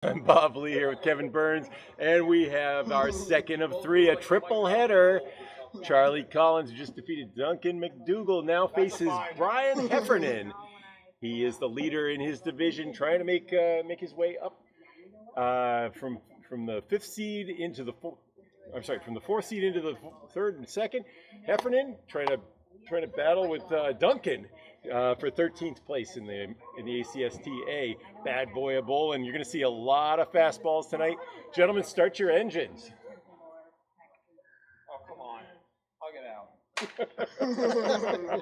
I'm Bob Lee here with Kevin Burns, and we have our second of three, a triple header. Charlie Collins, who just defeated Duncan MacDougall, now faces Bryan Heffernan. He is the leader in his division, trying to make his way up from the fifth seed into the from the fourth seed into the third and second. Heffernan trying to battle with Duncan for 13th place in the ACST. Bad boy of bowl, and you're going to see a lot of fastballs tonight. Gentlemen, start your engines. Oh, come on. Hug it out.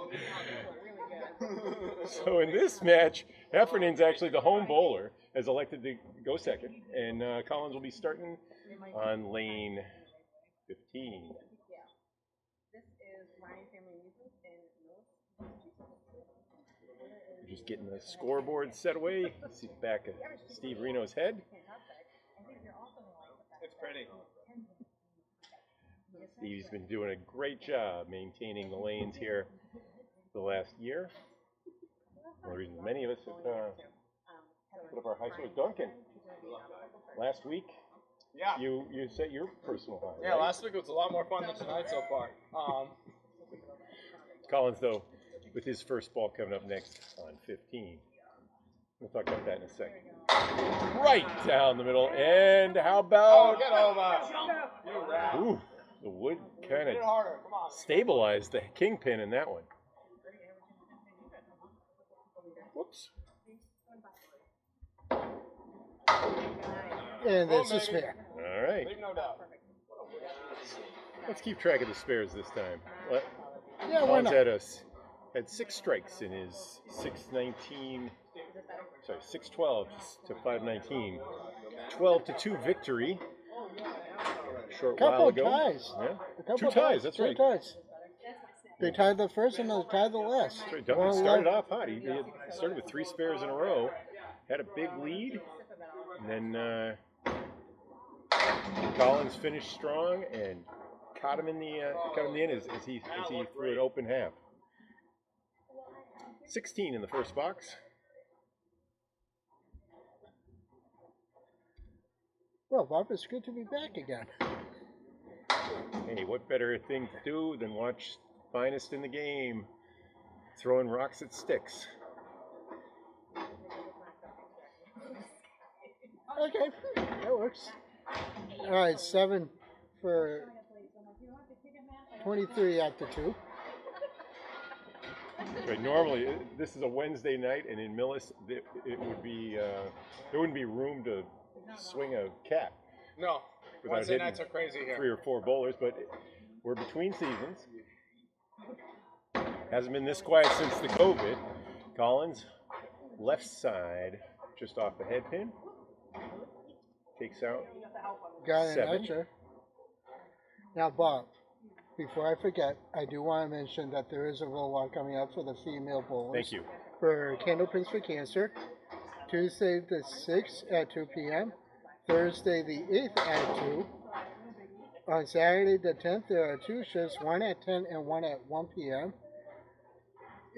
So in this match, Heffernan's actually the home bowler, has elected to go second, and Collins will be starting on lane 15. Just getting the scoreboard set away. See the back of Steve Reno's head. It's pretty. Steve's been doing a great job maintaining the lanes here the last year. One reason many of us have put up our high score. Duncan, last week, Yeah. you set your personal high. Yeah, right? last week was a lot more fun than tonight so far. Collins, though, with his first ball coming up next on 15. We'll talk about that in a second. Right down the middle, and how about... Get over. You rat. Ooh, the wood kind Hit it of harder. Come on. stabilized the kingpin in that one. Whoops. And this is fair. All right. Leave no doubt. Let's keep track of the spares this time. Yeah, why Collins not? had 6 strikes in his 612 to 519. 12-2 victory. Short while Couple ago. ties. Yeah. A couple Two ties, that's Two right. ties. They tied the first and they tied the last. That's right. Duncan started off hot. He started with 3 spares in a row, had a big lead, and then Collins finished strong and caught him in the end as he threw an open half. 16 in the first box. Well, Bob, it's good to be back again. Hey, what better thing to do than watch finest in the game throwing rocks at sticks? Okay, that works. All right, 7 for 23 after 2. Right, normally this is a Wednesday night, and in Millis it would be there wouldn't be room to swing a cat No. without Wednesday hitting nights are crazy here. 3 or 4 bowlers, but we're between seasons. Hasn't been this quiet since the COVID. Collins, left side, just off the head pin, takes out Got an 7. extra. Now, Bob, before I forget, I do want to mention that there is a roll-on coming up for the female bowlers. Thank you. For Candlepins for Cancer. Tuesday the 6th at 2 p.m. Thursday the 8th at 2. On Saturday the 10th, there are 2 shifts, one at 10 and one at 1 p.m.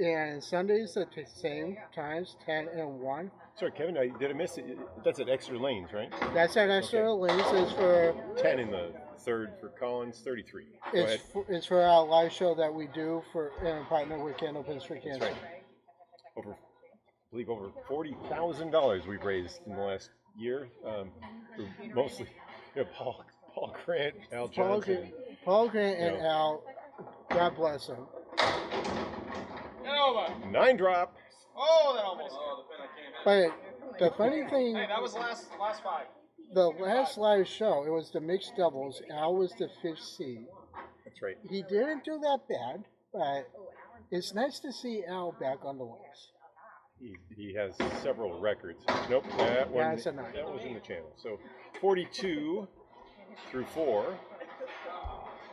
And Sundays at the same times, 10 and 1. Sorry, Kevin, did I miss it? That's at extra lanes, right? That's an extra lanes. It's for 10 in the third for Collins, 33. Go ahead. it's for our live show that we do for in partner with Candlepins for Cancer. That's right. I believe over $40,000 we've raised in the last year. For mostly Paul Grant, Al Johnson. Paul Grant and Al, God bless them. Get over. 9 drop. Oh, that almost. But the funny thing, Hey, that was last 5. the last live show, it was the mixed doubles. Al was the 5th seed. That's right. He didn't do that bad, but it's nice to see Al back on the list. He has several records. Nope, that one it's a 9. that was in the channel. So 42 through 4.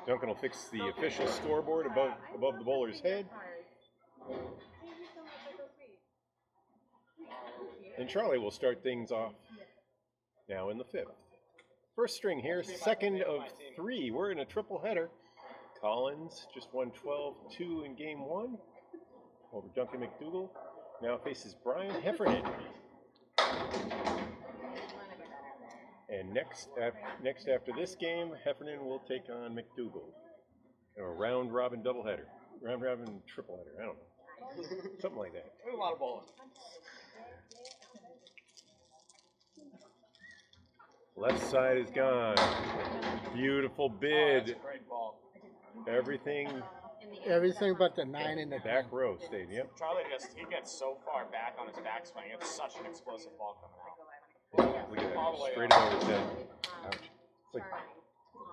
Duncan will fix the official scoreboard above the bowler's head. And Charlie will start things off now in the 5th. First string here, second of 3. We're in a triple header. Collins just won 12-2 in game 1 over Duncan MacDougall. Now faces Bryan Heffernan. And next after this game, Heffernan will take on MacDougall. A round robin doubleheader. Round robin triple header. I don't know. Something like that. There's a lot of bowling. Left side is gone. Beautiful bid. That's a great ball. Everything but the 9 in the back row stayed. Yep. Charlie he gets so far back on his backswing. It's such an explosive ball coming out. Look at All the way that. Straight up. over his head. Ouch. It's like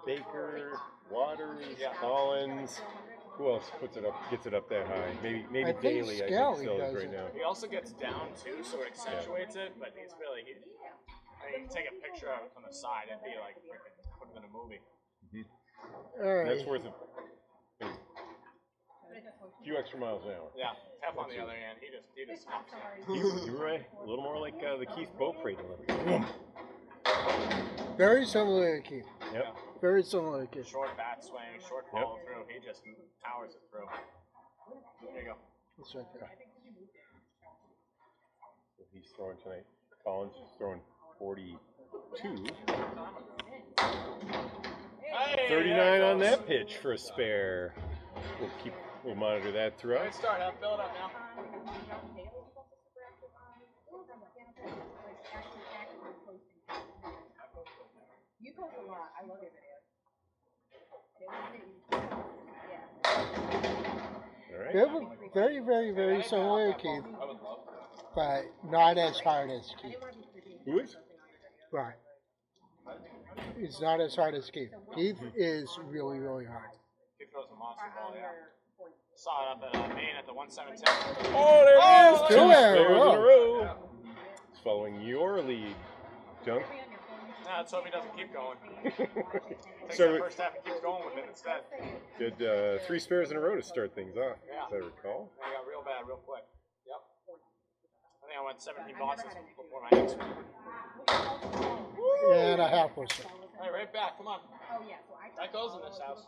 Baker, Waters, Collins. Who else gets it up that high? Maybe I think Daly. I Scally think still does is right it. now. He also gets down too, so it accentuates it. But he's really you can take a picture of it from the side. It'd be like freaking put it in a movie. All right. That's worth a few extra miles an hour. Yeah, Tef on the other hand, he just hops it. You're right. A little more like the Keith Beaupre delivery. Very similar to Keith. Yep. Very similar to Keith. Short bat swing, short follow through. He just powers it through. There you go. That's right there. So he's throwing tonight. Collins is throwing 42. Hey, 39 on that pitch for a spare. We'll monitor that throughout. Great start. Have fill it up now. You post a lot. I love your videos. All right. Very, very, very similar to Keith, but not as hard as Keith. Who is? Right. It's not as hard as Keith. Keith is really, really hard. He throws a monster ball, yeah. Saw it up at Maine at the 117. Oh, there it is! two Two in a spares in a row. row. It's following your lead, Dunk. Nah, let's hope he doesn't keep going. Takes So the first half and keeps going with it instead. did 3 spares in a row to start things off, Yeah. as I recall. I got real bad real quick. Yep. I think I went 17 boxes before my next one. And a half was it. All right, right back. Come on. Oh yeah, so I That goes in this house.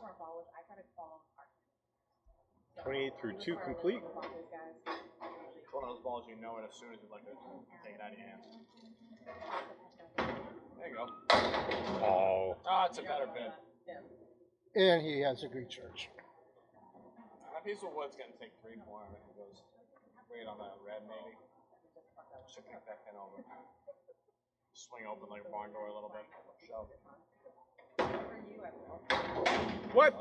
28 through 2 complete. It's one of those balls you know it as soon as you like to take it out of your hands. There you go. Oh. Oh, it's a better bid. And he has a great church. That piece of wood's gonna take 3 more. I think it goes wait on that red maybe. Should kick that pin over. Swing open like a barn door a little bit. Shove. What?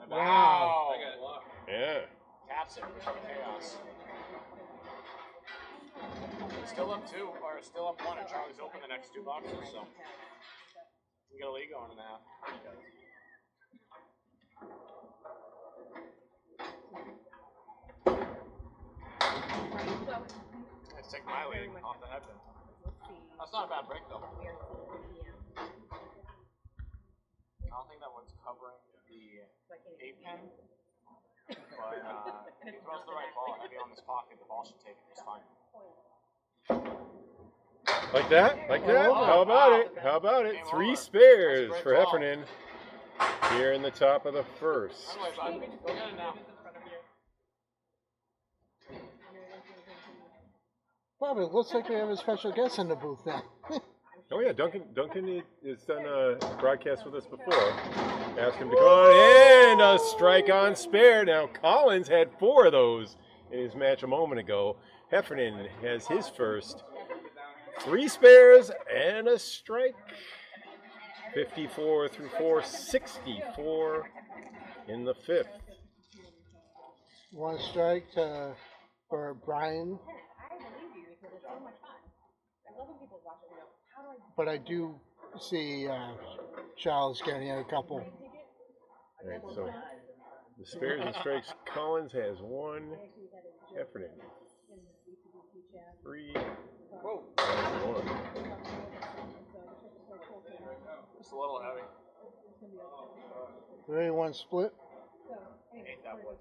Wow. Yeah. Caps it for chaos. Still up 2, or still up 1, and Charlie's open the next 2 boxes, so we got a lead going in the half. Let's take my lead off the headband. That's not a bad break though. I don't think that one's covering the 8 pin. But if he throws the right ball heavy on this pocket, the ball should take it just fine. Like that? Like that? Oh, How about wow. it? How about it? Game 3 over. spares That's a for great ball. Heffernan here in the top of the first. Anyway, bud, go get it now. Bob, it looks like we have a special guest in the booth now. Oh yeah, Duncan has done a broadcast with us before. Asked him to come on, and a strike on spare. Now Collins had 4 of those in his match a moment ago. Heffernan has his first. 3 spares and a strike. 54 through 4, 64 in the 5th. One strike for Bryan. But I do see Charles getting a couple. All right, so the spares and strikes. Collins has 1. Heffernan 3. Whoa. And 1. Just a little heavy. 3-1 split. Ain't that wood.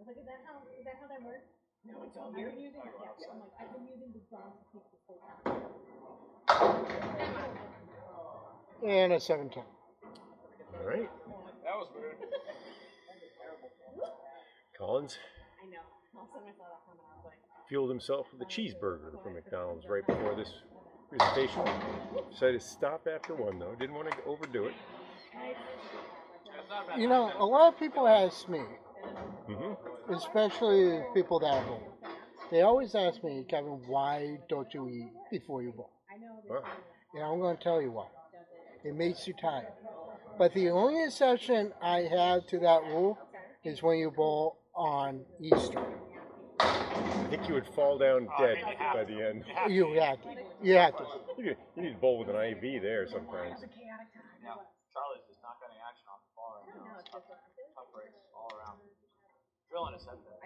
Is that how that works? No, it's all you're using. Yeah, I'm like, I've been using the drum to keep the full time. And a 7-10. All right. That was weird. Collins I know. All of a sudden I saw that coming. I was like, fueled himself with a cheeseburger from McDonald's right before this presentation. Decided to stop after one though. Didn't want to overdo it. You know, a lot of people ask me, Mm-hmm. especially people that bowl. They always ask me, Kevin, why don't you eat before you bowl? Wow. And I'm going to tell you why. It makes you tired. But the only exception I have to that rule is when you bowl on Easter. I think you would fall down dead by the end. You have to. You have to. You need to bowl with an IV there sometimes. Yeah. Charlie's just not getting action off the ball right now. It's tough breaks all around. Drilling his head there.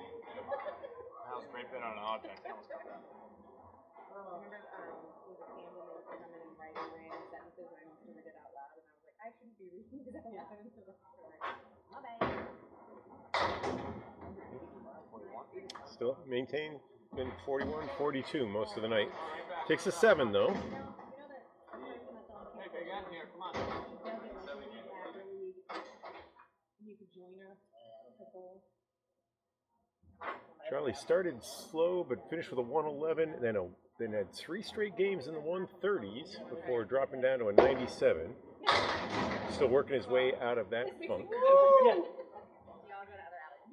That was a great bit on an object. That was tough. Still maintained, been 41, 42 most of the night. Takes a 7 though. Hey, again, here, come on. Charlie started slow but finished with a 111, then had 3 straight games in the 130s before dropping down to a 97. Still working his way out of that funk.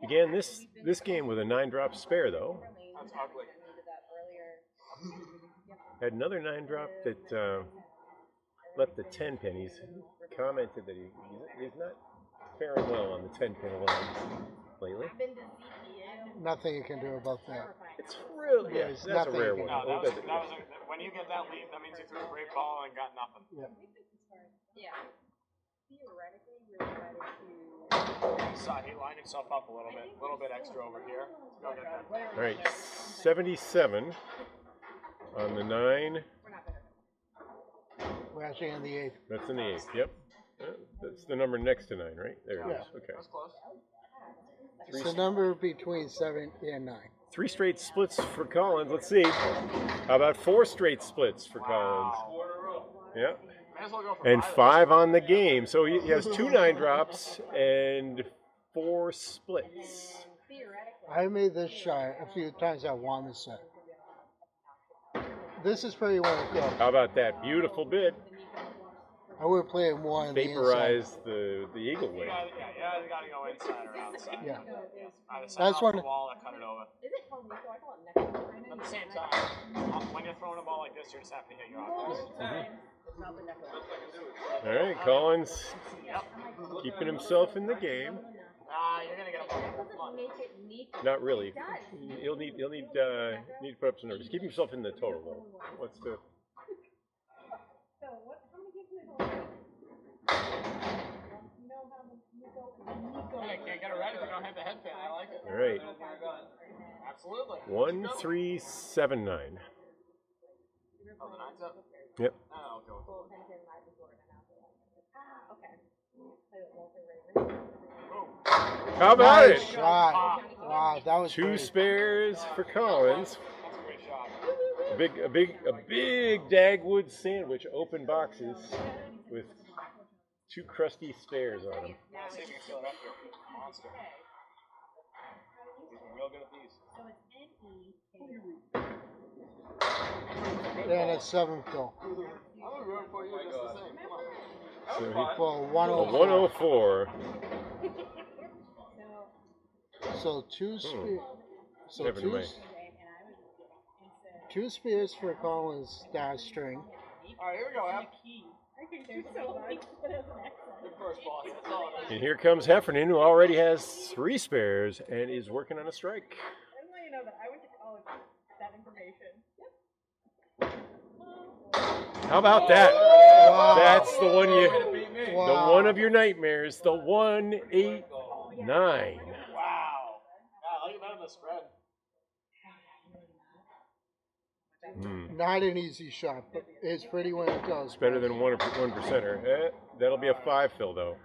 Began this game with a 9-drop spare though. That's ugly. Had another 9-drop that left the 10 pin. He's commented that he's not faring well on the 10-pin alone lately. Nothing you can do about that. It's really, yes, that's a nothing rare you one. can No, that was when you get that lead, that means you threw a great ball and got nothing. Yeah. He lined himself up a little bit extra over here. Go get that. All right, 77 on the 9. We're actually in the 8th. That's in the 8th, yep. That's the number next to 9, right? There it Yeah. is, okay. That's close. It's the number between 7 and 9. 3 straight splits for Collins, let's see. How about 4 straight splits for Collins? Yeah. May as well go for And 5. 5 on the game, so he has 2 9-drops and 4 splits. I made this shot a few times. I won the set. This is pretty well it goes. How about that beautiful bit? I would play it more on the inside. Vaporize the eagle way. You gotta go inside or outside. Yeah. Either side That's off one. the wall or cut it over. At the same time, when you're throwing a ball like this, you just have to hit your offense. All right, Collins keeping himself in the game. You're gonna get a ball. Come on. Not really. He'll need to put up some numbers. Keep himself in the total though. What's the? Hey, can't get it right if you don't have the head pin. I like it. All right. Absolutely. 1379. Oh, the 9's up? Yep. I'll go with it. How about Nice it? shot. Wow, that was 2 pretty. spares for Collins. That's a great shot. A big Dagwood sandwich, open boxes with 2 crusty spares on them. Yeah, see if you can feel it up here. Monster. He's been real good at these. And a 7 fill. I'm rooting for you just the same. Come on. So he For a 104. 104. So 2 spears. So Never mind. 2 spears for Collins' dash string. All right, here we go, Em. Good first ball. That's all it is. And here comes Heffernan, who already has 3 spares and is working on a strike. How about that? Wow. That's the one you, Wow. the one of your nightmares, the 189. Wow. Yeah, I like that on the spread. Not an easy shot, but it's pretty when it goes. It's better than 1%er. That'll be a 5 fill though.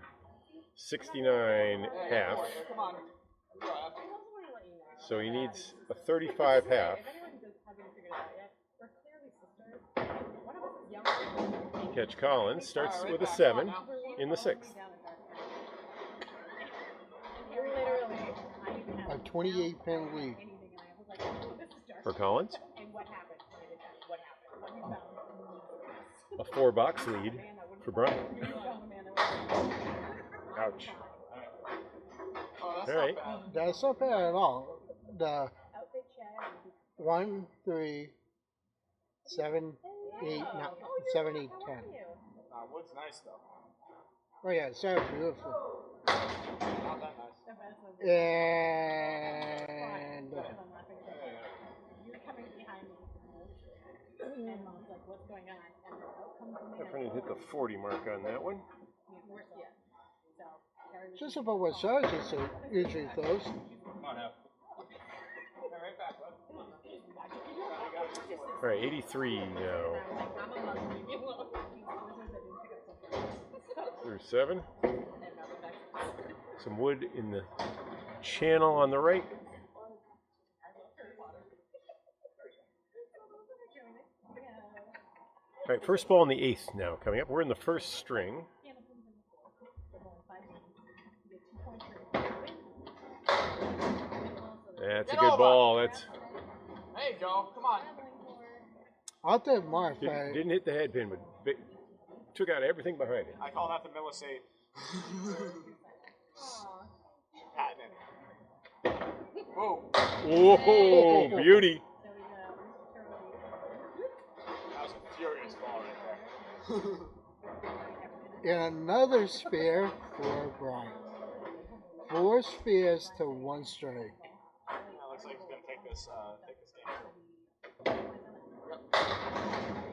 69 half. Come on. So he needs a 35 half. Catch Collins starts with a 7 in the 6th. A 28-pin lead. for Collins. And what happened? What happened? What we found? A 4-box lead for Bryan. Ouch. Oh, that's All right. not bad. That's not bad at all. The Outfit check. 1, 3, 7, 8, 9, 7, 8, 10. Wood's nice though. Oh yeah, it sounds beautiful. Not that nice. And You're coming behind me. And Mom's like, what's going on? And out comes the man. Heffernan hit the 40 mark on that one. Yeah. So, Terry was just about what Sergeant usually throws. Come on, Hef. Right back, bud. All right, 83 now. like, I'm a mother, leave me alone. There's 7. Some wood in the channel on the right. All right, first ball in the 8th now coming up. We're in the first string. That's a good ball. That's There you go. Come on. I'll take Mark. didn't hit the head pin, but took out everything behind it. I call that the Millis MA. Patent it. Whoa. Whoa, beauty. That was a furious ball right there. And another spare for Bryan. 4 spares to 1 strike. Yeah, looks like he's gonna take this game.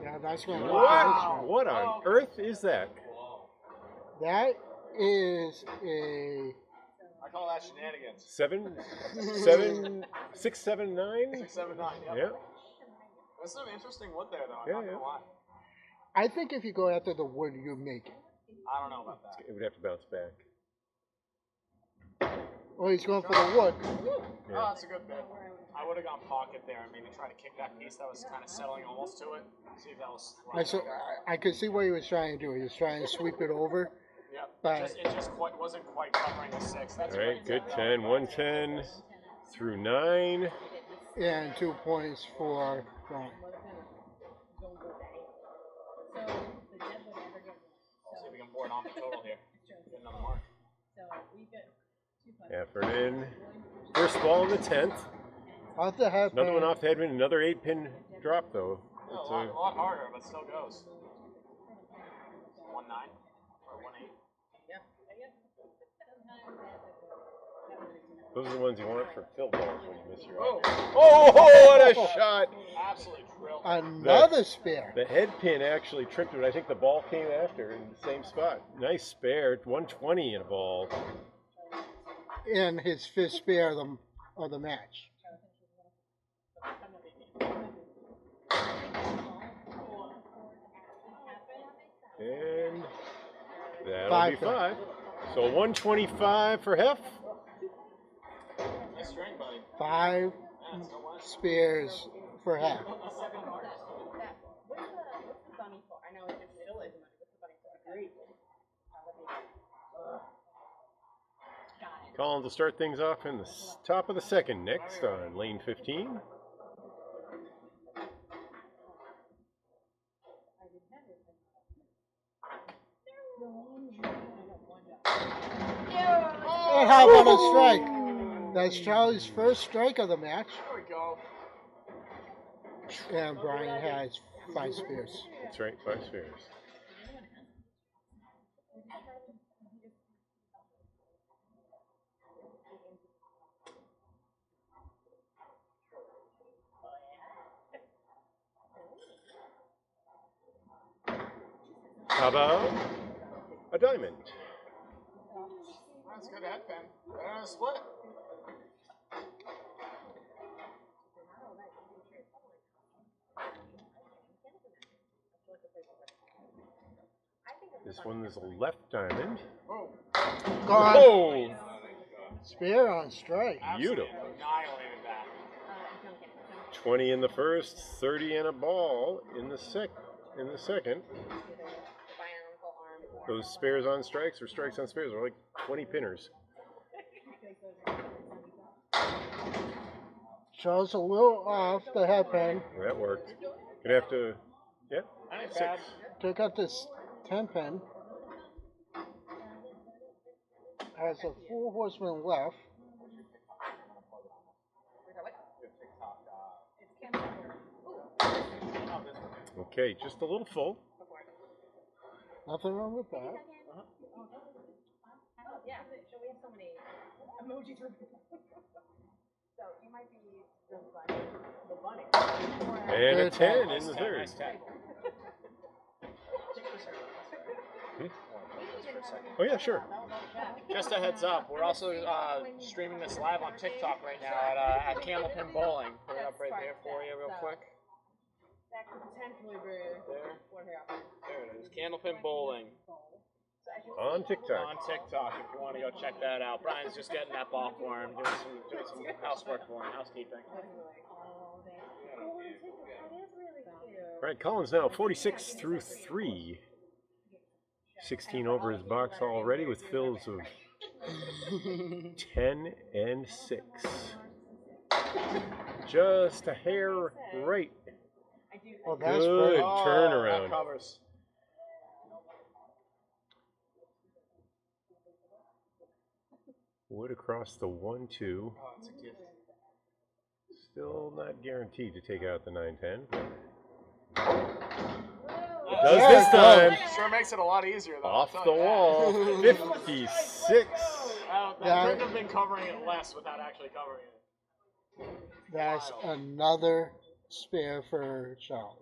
Yeah, that's going to Wow. What on earth is that? That is a I call that shenanigans. 7, 6, 7, 9? 6, 7, 9. Yep. Yeah. There's some interesting wood there, though. I'm Yeah, not yeah. gonna lie. I think if you go after the wood, you make it. I don't know about that. It would have to bounce back. Oh, he's going for the wood. Oh, Yeah. that's a good bit. I would have gone pocket there and maybe try to kick that piece that was kind of settling almost to it. See if that was. I could see what he was trying to do. He was trying to sweep it over. Yep. But It just wasn't quite covering the 6. That's All right, great. good 10, 110 through 9. and 2 points for Bryan. See if we can board off the total here. Get another mark. Heffernan. First ball in the 10th. Off the half Another one pin. off the headwind. Another 8-pin drop, though. A It's lot harder, but still goes. 1-9 or 1-8. those are the ones you want for fill balls when you miss your Whoa. Oh, what a shot! Absolutely drilled. Another spare. The head pin actually tripped it. I think the ball came after in the same spot. Nice spare. 120 in a ball. And his 5th spare of the match. And that'll 5 be 5. So 125 for Hef. Nice string, buddy. 5 Yeah, it's no less. spares for half. Collins will start things off in the top of the 2nd next on lane 15. And how about a strike? That's Charlie's first strike of the match. There we go. And Bryan has 5 spares. That's right, 5 spares. How about a diamond? That's good head pin. Better than a split. This one is a left diamond. Whoa. Gone. Oh, Spare on strike. beautiful. Annihilated that. 20 in the first, 30 in a ball in the second. Those spares on strikes or strikes on spares are like 20 pinners. Shows a little off the headpin. That worked. Gonna have to, yeah. That ain't 6. bad. Took up this 10 pin. Has a 4 horseman left. Okay, just a little full. Nothing wrong with that. Yeah, so we have so many emojis for people. So you might be the bunny. And a Good 10 call. in the third. Nice 10. Oh yeah, sure. Just a heads up, we're also streaming this live on TikTok right now at Candlepin Bowling. Put it up right there for you real quick. That could potentially be There. what happened. There it is. Candlepin Bowling On TikTok. on TikTok if you want to go check that out. Brian's just getting that ball for him, doing some housework for him, housekeeping. Alright, Collins now 46 through 3. 16 over his box already with fills of 10 and 6. Just a hair right. Well, that's Good very turnaround. That covers. Wood across the 1-2. Oh, it's a gift. Still not guaranteed to take out the 9-10. Does Does There this it time. goes. Sure makes it a lot easier though. Off I'll the tell you wall. that. 56. That couldn't have been covering it less without actually covering it. That's another spare for Shaw.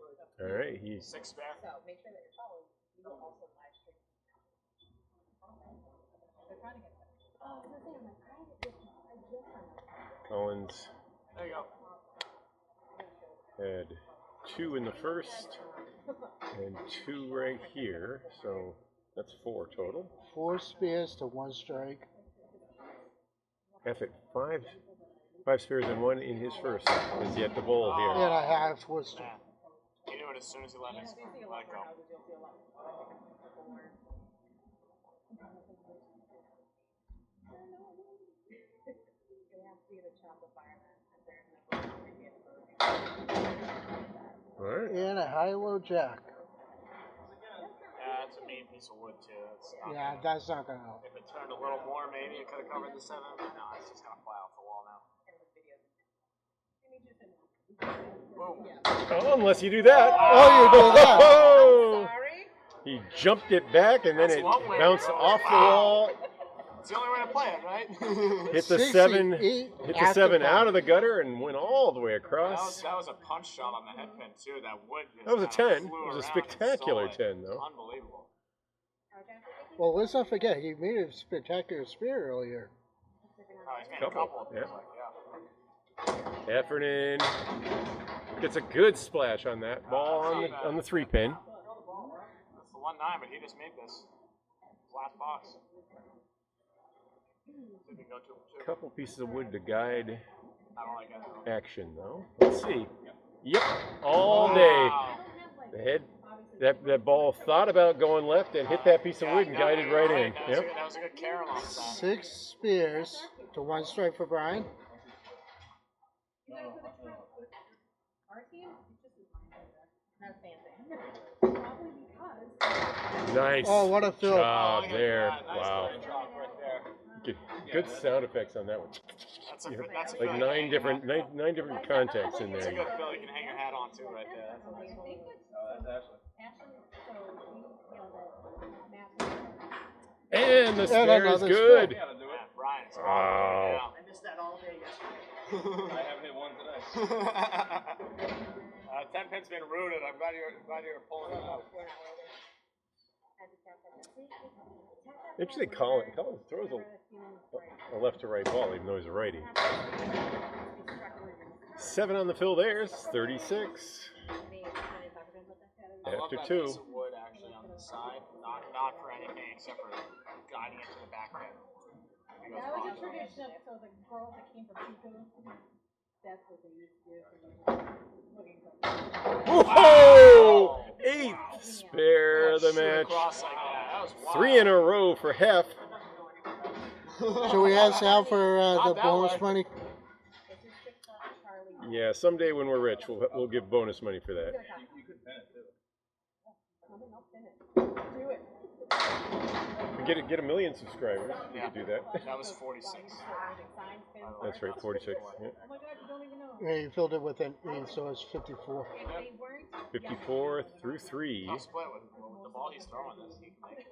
Alright, he's 6 spare. So make sure that you're following. You don't also live stream. They're trying to get that. Oh, I was gonna say, I'm like, I just found out. Collins There you go. had 2 in the first and 2 right here, so that's 4 total. 4 spares to 1 strike. F it 5 spares and 1 in his first is yet to bowl And here. a half Worcester. Man. He knew it as soon as he let it go. Alright. And a high-low jack. Yeah, that's a mean piece of wood too. That's not Yeah, gonna, that's not going to help. if it turned a little more, maybe it could have covered the 7. But no, it's just gonna fly off the wall now. Boom. Oh, unless you do that. Oh, you do that. Oh! Sorry. He jumped it back and then That's it one way to bounced go. off the Wow. wall, It's the only way to play it, right? hit the 68 7 after out of the gutter and went all the way That across. was a punch shot on the head pin too. That wood. Just That was a kinda 10. flew It was a around and spectacular stole it. 10 though. Unbelievable. Well, let's not forget, he made a spectacular spear earlier. Oh, he's made a couple of things, like, yeah. Heffernan gets a good splash on that ball on the 3 pin. That's the 1-9, but he just made this. Last box. See if we can go 2-2. Couple pieces of wood to guide I don't like it. action though. Let's see. Yep, all day. Wow. The head, that ball thought about going left and hit that piece of wood and guided right in. That Yep. was a good carom on that. 6 spears to 1 strike for Brian. Our team, it's just not fancy. Probably because Nice Oh, what a fill. job look at there. that. Nice Wow. line drop right there. Good sound effects on that one. That's a Yeah, good, that's a like good nine different contacts in That's a there. good fill you can hang your hat on too right there. That's a nice one. And the And spare is another good. Yeah, Brian's Wow. I missed that all day yesterday. I haven't hit one today. 10 pin's been rooted. I'm glad you're pulling it out. Interesting, Collins throws a left to right ball, even though he's a righty. 7 on the fill there is 36. I love After that 2. piece of wood actually on the side, not for anything except for guiding it to the back end. It goes that was a wrong. tradition. So the girls that came from Pico, that's what they used to do. Looking for. Whoa! Wow. 8th spare of the Shoot match. across like that. That was wild. 3 in a row for Hef. Should we ask Al for Not the that bonus way. money? This is 6 Charlie Yeah, someday when we're rich, we'll give bonus money for that. You could pin it too. Do it. Get a million subscribers. You Yeah. could do that. That was 46. That's right, 46. Yeah. Oh my god, you don't even know. Yeah, you filled it with an 8, so it's 54. If they weren't, 54 through 3. I'll split with the ball he's throwing this. He can make it.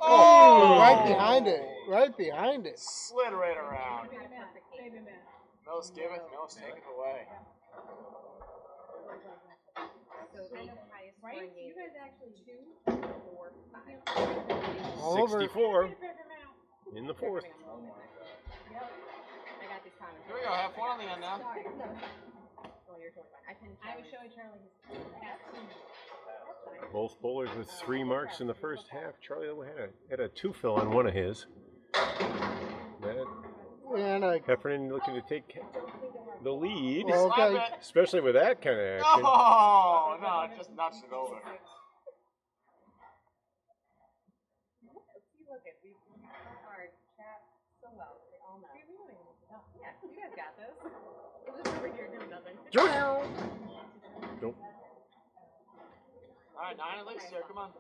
Oh! Right behind it. Right behind it. Slid right around. baby man. Millis give it, Millis take it away. Right? You guys actually 2, 4, 5. All over. 64 in the 4th. I got these comments. Here we go, have fun on the end now. Sorry. No. Well, you're totally fine. I was showing Charlie his Both bowlers with 3 marks in the first half. Charlie had a 2 fill on one of his. And Heffernan looking to take the lead, Well, okay. Slap it. especially with that kind of action. Oh, no, it just nudged it over. See, look at we our chat so well. They all know. Yeah, you guys got this. We're just over here doing nothing. Nope. Alright, 9 at least here, come on.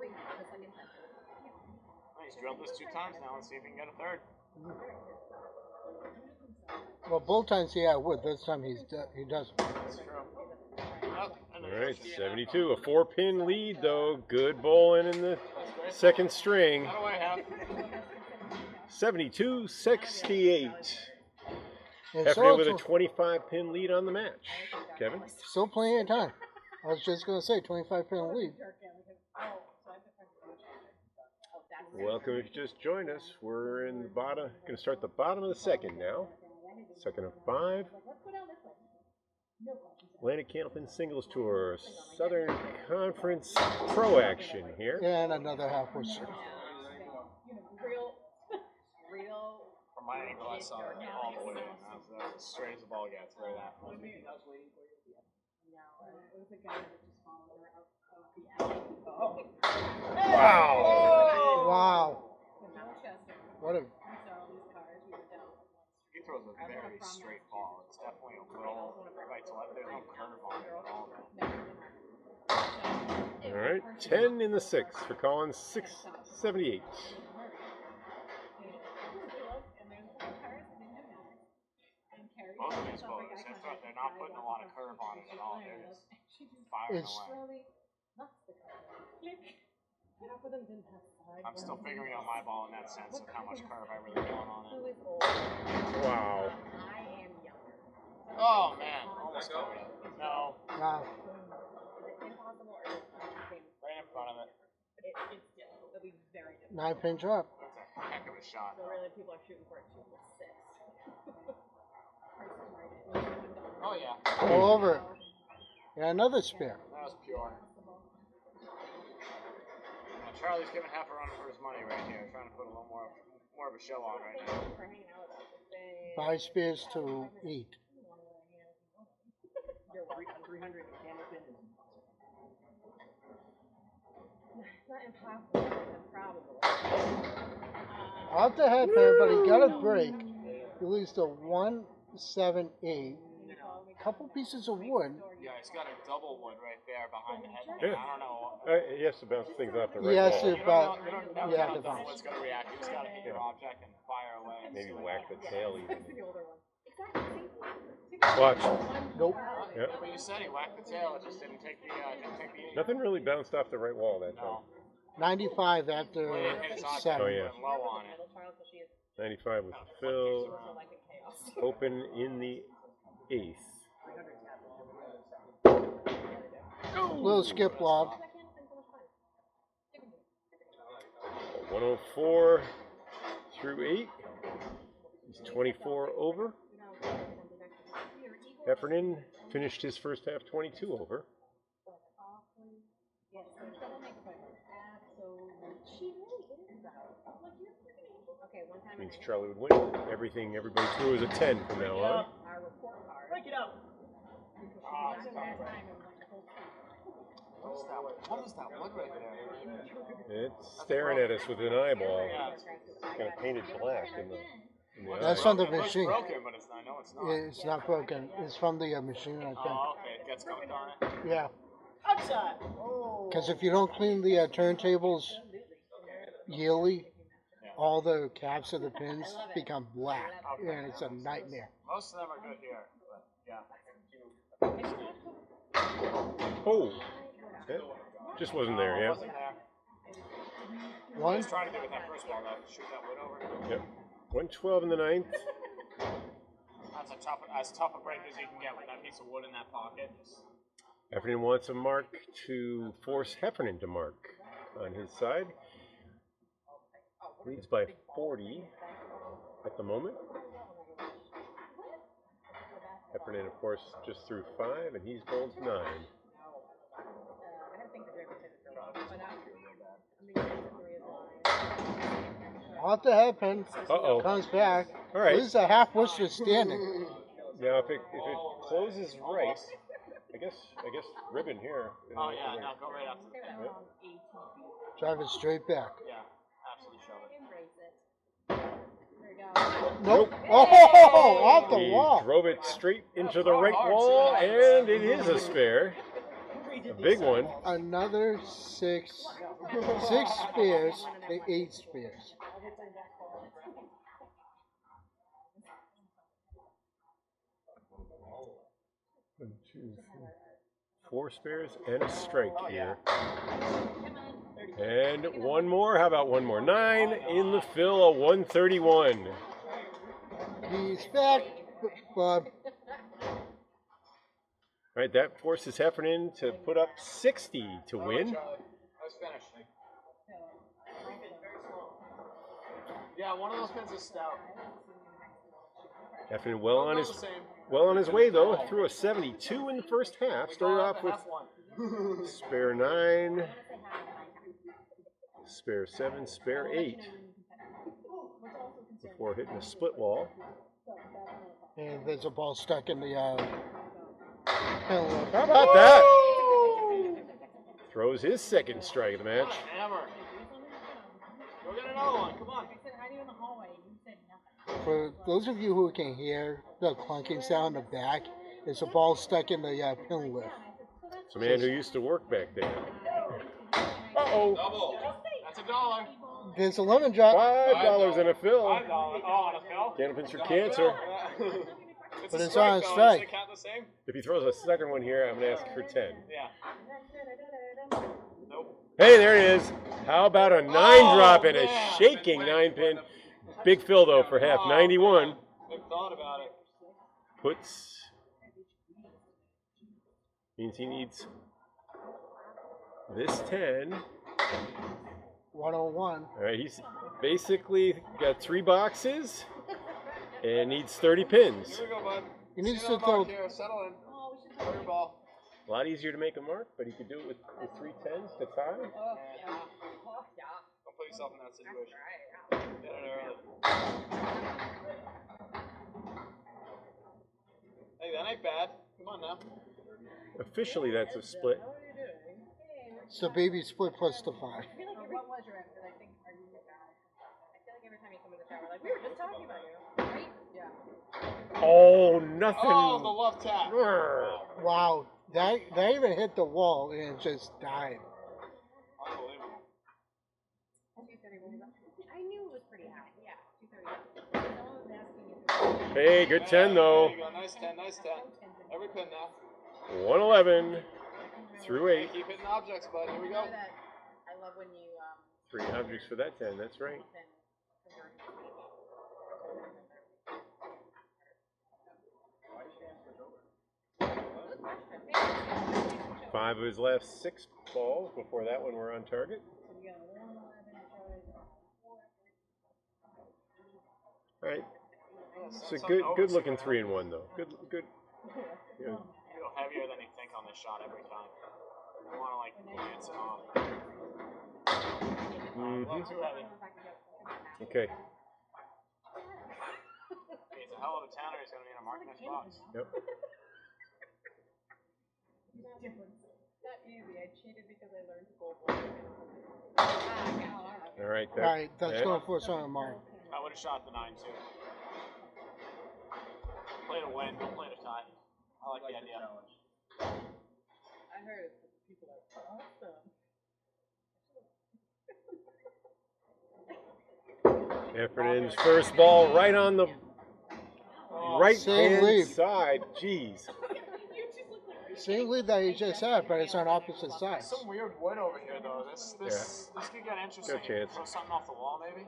He's drilled this 2 times now. Let's see if he can get a third. well, both times he had wood. This time he doesn't. That's true. Oh, and All then right, there's 72. A 4-pin lead, though. Good bowling in the second string. How do I have? 72-68. And Heffernan so with a it's 25-pin lead on the match. Kevin? still plenty of time. I was just going to say 25-pin lead. Welcome if you just joined us. We're in the bottom, going to start the bottom of the second now. Second of 5. Atlantic Candlepin Singles Tour, Southern Conference Pro action here. And another half was served. Real. From my angle, I saw it all the way in. That's as straight as the ball gets, right at. No, it was a guy that just followed her up. Wow! Wow. Chester. What a We saw all these cars. We were down. He throws a very straight ball. It's definitely a little right to left. There's no curve on it at all. All right, 10 in the 6th for Collins, 678. Both of these bowlers, they're not putting a lot of curve on it at all. They're just firing It's- away. I'm still figuring out my ball in that sense of how much curve I really want on it. Wow. I am younger. Oh man, almost got it. No, wow. Impossible or right in front of it. it's it'll be very difficult. 9-pin drop. That's a heck of a shot. So really people are shooting for a 2 with 6. Oh yeah, All over it. And another spare. that was pure. Now, Charlie's giving half a run for his money right here, trying to put a little more of a show on right now. For hanging out with us. 5 spares to 8. You're 300 Candlepin is not impossible, it's improbable. Off the head pin, but he got a break. He leaves the 1, 7, 8. Couple pieces of wood. Yeah, he's got a double wood right there behind the head. Yeah. I don't know. He has to bounce things off the right Yes, wall. it- but You don't know yeah, how the the bounce. wood's going to react. You just got to hit your object and fire away. Maybe whack the tail even. The older one. Exactly. Watch. Nope. Yeah. Yeah, but you said he whacked the tail. It just didn't take the eight. Nothing really bounced off the right wall that time. No. 95 after Well, it hit his object. 7. Oh, yeah. Went low on it. 95 with the fill. Open in the 8th. Little skip lob. 104 through 8. He's 24 over. Heffernan finished his first half 22 over. Means Charlie would win. Everything everybody threw is a 10 from now on. Break it up. What is that wood right there? It's staring at us with an eyeball. It's kind of painted black in the That's from the It looks machine. broken, but it's not. No, it's not. It's not broken. It's from the machine, I think. Oh, okay. It gets cooked on it. Yeah. Outside. Oh. Because if you don't clean the turntables yearly, all the caps of the pins become black, and it's a nightmare. Most of them are good here, but yeah. Oh, yeah. Just wasn't there, It yeah. wasn't there. I One, was trying to do with that first ball, though. Shoot that wood over. Yep. 112 in the ninth. That's as tough a break as you can get with that piece of wood in that pocket. Heffernan wants a mark to force Heffernan to mark on his side. Leads by 40 at the moment. Heffernan, of course, just threw 5, and he's bowled 9. off the head pin, Uh-oh. comes back. All right. This is a half Worcester standing. Now, if it closes right, I guess ribbon here. Oh, yeah. No, go right up. Drive it straight back. Yeah. Absolutely shove it. Nope. Oh, off the He wall. drove it straight into the right wall, and it is a spare. A big one. Another 6 spares to 8 spares. One, 2, 3, 4 spares and a strike here. And one more. How about one more? 9 in the fill, a 131. He's back, Bob. All right, that forces Heffernan to put up 60 to win. I was finished. Yeah, one of those pins is stout. Heffernan well on his way though. Threw a 72 in the first half. Started off with spare 9, spare 7, spare 8 before hitting a split wall. And there's a ball stuck in the penalty. How about that? Throws his second strike of the match. Hammer. Go get another one. Come on. For those of you who can hear the clunking sound in the back, it's a ball stuck in the pin lift. It's a man who used to work back there. Uh-oh. Double. That's $1. There's a lemon drop. $5 in a fill. $5. Oh, on a fill? Candlepins for cancer. But it's on strike. Does it count the same? If he throws a second one here, I'm going to ask for 10. Yeah. Nope. Hey, there it is. How about a 9 drop and a shaking 9-pin? Big fill, though, for half. 91. Good thought about it. Means he needs this 10. 101. All right, he's basically got 3 boxes and needs 30 pins. Here we go, bud. He needs Sit on to the throw. mark here. Settle in. Throw your ball. A lot easier to make a mark, but he could do it with 3 10s to tie. Don't put yourself in that situation. Get it early. Hey, that ain't bad. Come on now. Officially, that's a split. It's the baby split plus the 5. What was your answer? I think, are you I feel like every time you come in the shower, like, we were just talking about you, right? Yeah. Oh, nothing. Oh, the love tap. Wow, that even hit the wall and it just died. Unbelievable. 230. I knew it was pretty high. Yeah, 230. Someone was asking you. Hey, good 10 though. There you go. Nice 10, nice 10. Every pin now. 111 through 8. Keep hitting objects, bud. Here we go. I love when you 3 objects for that 10. That's right. 5 of his last 6 balls before that one were on target. All right. It's a good looking 3 and 1 though. Good. You know, A little heavier than you think on this shot every time. You want to like glance it off. A little too heavy. okay. He's a hell of a tanner. He's going to be in a mark next box. Yep. Not easy. I cheated because I learned gold. All right. All right, that's going for us on a mark. I would have shot the 9 too. play to win. Don't play to tie. I like the idea. I heard people are awesome. Heffernan's first ball right on the right Same hand lead. side. Jeez. Same lead that you just had, but it's on opposite sides. Some weird wood over here, though. This could get interesting. Good chance. Throw something off the wall, maybe.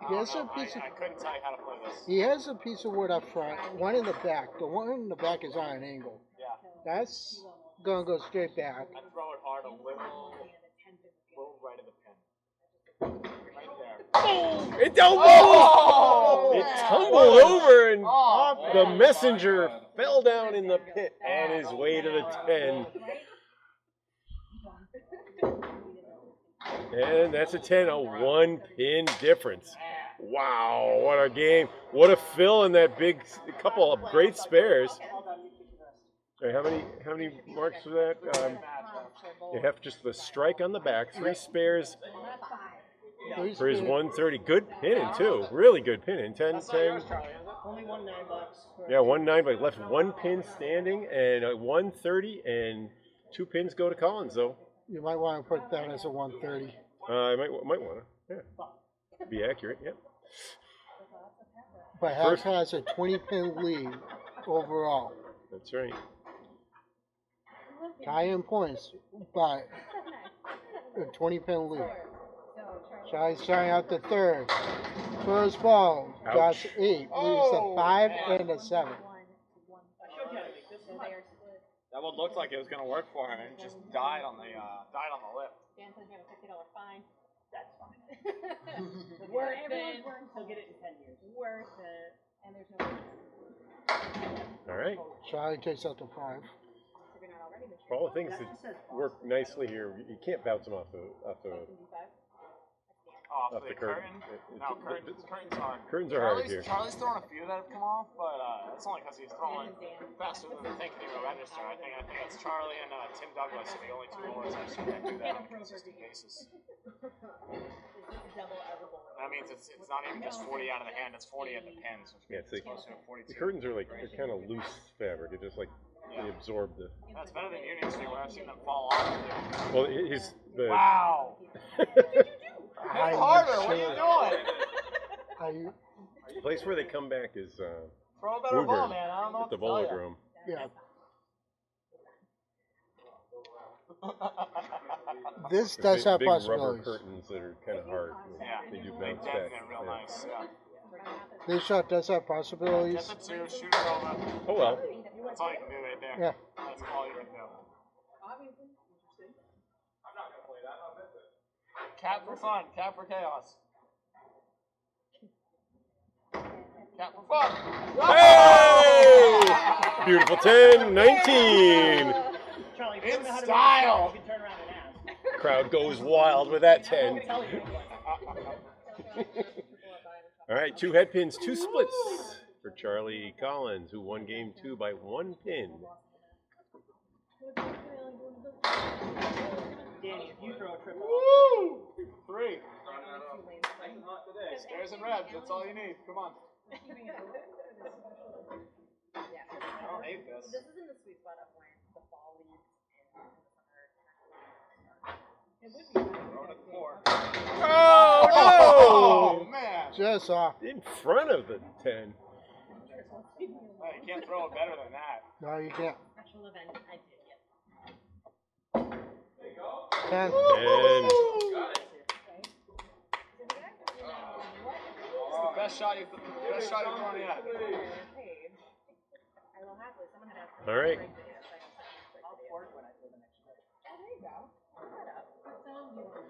He has a piece of, I couldn't tell you how to play this. he has a piece of wood up front, one in the back. The one in the back is on an angle. Yeah. That's gonna go straight back. I throw it hard a little right of the pin. Right there. It almost! Oh! It tumbled over and Oh, the man. messenger fell down in the pit on his way to the 10. And that's a 10, a 1 pin difference. Wow, what a game. What a fill in that big couple of great spares. All right, how many marks for that? You have just the strike on the back, 3 spares for his 130. Good pinning too. Really good pinning. 10, 10. Only $1.9. Yeah, 1.9, but left 1 pin standing and a 130 and 2 pins go to Collins though. You might want to put that as a 130. I might want to. Yeah. Be accurate. Yeah. But Heff has a 20 pin lead overall. That's right. Tie in points, but a 20 pin lead. Charlie's starting out the third. First ball, Ouch. Josh 8, leaves a 5 and a 7. That one looked like it was going to work for him, and it just died on the lip. Dan says you have a $50 fine. That's fine. Worth it. He'll get it in 10 years. Worth it. And there's no All right. Charlie takes out the 5. if you're not already mature. For all the things that work nicely here, you can't bounce them off the Off Off the the curtain. curtain? No, curtains are. curtains are hard here. Charlie's thrown a few that have come off, but it's only because he's throwing faster than the thing can even register. I think it's Charlie and Tim Douglas are the only 2 bowlers I've seen that do that on a consistent basis. That means it's not even just 40 out of the hand; it's 40 at the pins. Yeah, it's like, Closer to 42. the curtains are like they're kind of loose fabric. It just like they absorb the. That's better than Union Street, where I've seen them fall off. Well, his the. Wow! Hit harder! What are you doing? The place where they come back is Throw a better ball, Woburn man. I don't know at the what to tell Velodrome. Yeah. This does have big rubber possibilities. curtains that are kind of hard. Yeah, They do they bounce dent back. it real Yeah. nice. Yeah. This shot does have Get possibilities. the 2, shoot it over. Oh well. That's all you can do right there. Yeah. That's all you can do. Cap for fun, cap for chaos. Cap for fun. Hey! Beautiful 10, 19. Charlie, if In you don't know how to style. you can turn around and ask. Crowd goes wild with that 10. Tell you. All right, 2 head pins, 2 splits for Charlie Collins, who won game 2 by 1 pin. Danny, if you throw a triple. Woo! 3. Spares and revs, that's all you need. Come on. I don't hate this. This is in the sweet spot of when the fall leaves in the summer. It would be. Throw it at the 4. Oh, Oh, man. Just off. no! In front of the 10. Hey, you can't throw it better than that. No, you can't. Special event. I did, yep. 10. And It's the best shot you've thrown yet. I will happily. Someone had asked me. all right. I'll fork when I throw the next trick. Oh, there you go. Put that up. Put down your.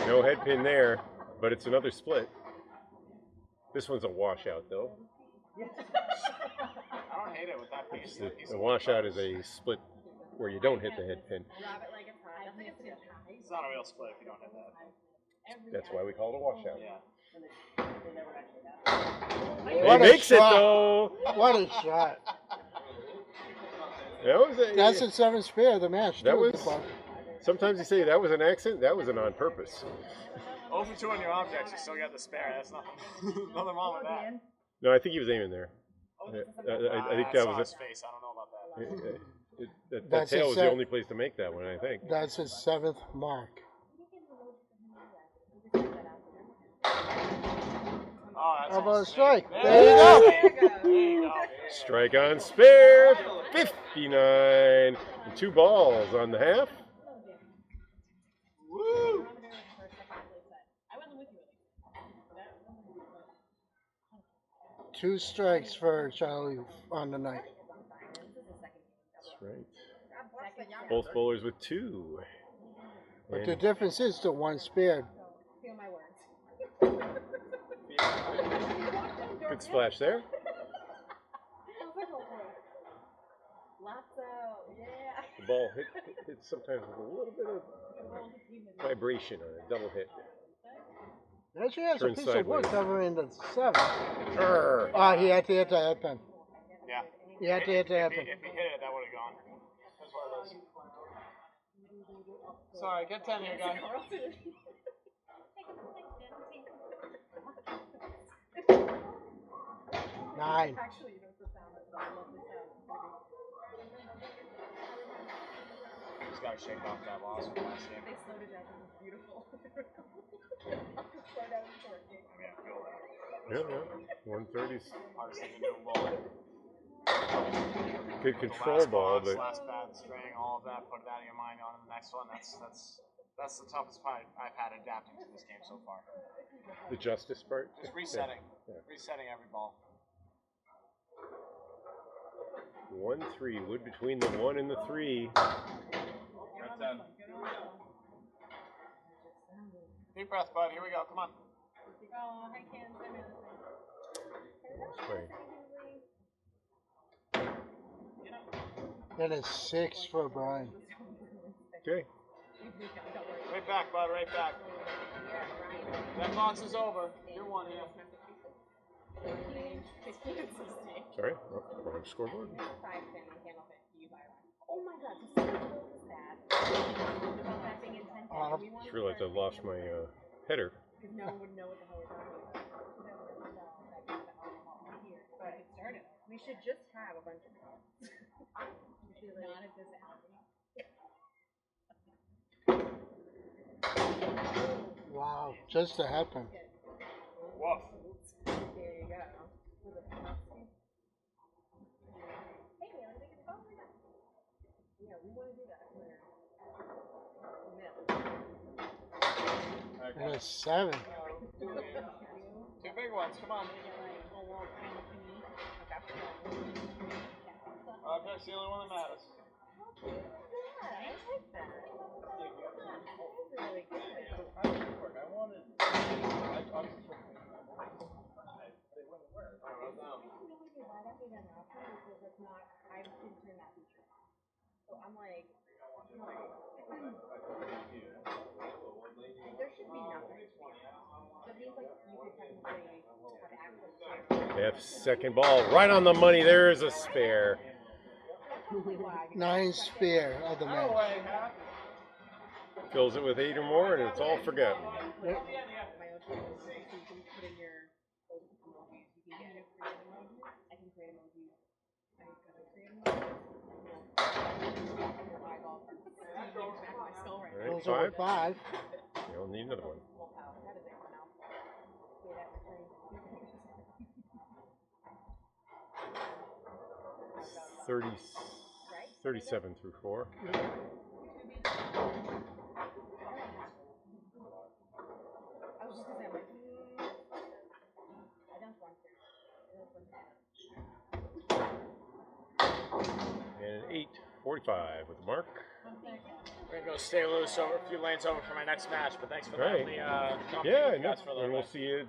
No head pin there, but it's another split. This one's a washout, though. I don't hate it with that piece. The washout is a split where you don't hit the head pin. Drop it like it's hot. Definitely have to get high. It's not a real split if you don't hit that. That's why we call it a washout. Yeah. They never actually happen. He What a makes it, shot. though. What a shot. That was a, That's the 7th spare of the match. That too, was- Clark. Sometimes you say that was an accident. That was an on purpose. 0 for 2 on your objects, you still got the spare. That's nothing, nothing wrong with that. No, I think he was aiming there. I think that saw was his face. I don't know about that. that That's tail a was the set. only place to make that one, I think. That's his 7th mark. Oh, that's How about a awesome. strike? There There you go. There you go. Strike on spare, 59. And 2 balls on the half. Woo! 2 strikes for Charlie on the night. That's right. Both bowlers with 2. But the difference is the 1 spared. Feel my words. Good splash there. Lots of, yeah. The ball hits sometimes with a little bit of vibration on a double hit. Actually has a Turn piece of wood sideways. covering the 7. Err. Ah, he had to hit the headpin. Yeah. He had to hit the If headpin. he hit it, that would have gone. That's what it is. Sorry, get 10 here, guy. 9. Actually, you know, it's the sound. It's a lovely sound. Just gotta shake off that loss from last game. They slowed it down. It was beautiful. Slow down the short game. I mean, I feel that. Yeah. 130's Hardest thing to do in bowling. good The control last ball, box, but last bad string, all of that. Put it out of your mind on to the next one. That's the toughest part I've had adapting to this game so far. the justice part. Just resetting, Yeah. resetting every ball. 1-3. Wood between the 1 and the 3. Deep breath, bud. Here we go. Come on. Oh, I can't say my other thing. Right. That is 6 for Brian. Okay. Right back, bud. Right back. That box is over. You're one here. Sorry. Oh, wrong scoreboard. Oh my god, so someone told us that. About that being intense. We Just realized I lost my header. Because no one would know what the hell we're talking about. But it started. We should just have a bunch of cards. We should not at this hour. Wow, just a headpin. Woof. There you go. Was it nasty? Hey, man, we can totally do that. Yeah, we want to do that. And a 7. Two big ones. Come on. That's the only one that matters. Yeah, I like that. That is really good. I didn't turn that feature on. So I'm like, there should be nothing. So it means like you could technically have access to F second ball. Right on the money. There's a spare. 9 spare of the match. Fills it with 8 or more, and it's all forgotten. Yep. my own tools. So you can put in your emojis. You can get create emojis. I can create emojis. I can create emojis. Your eyeball from back my skull right now. All right, Goes over 5. 5. You'll need another one. Well, how does it come out? Yeah, that returns. 30, 37 through 4. I was just gonna say, I'm like, I don't want to. And an 8:45 with the mark. We're gonna go stay loose over a few lanes over for my next match, but thanks for Right. letting me Yeah, company no, guys for a and little we'll bit. see you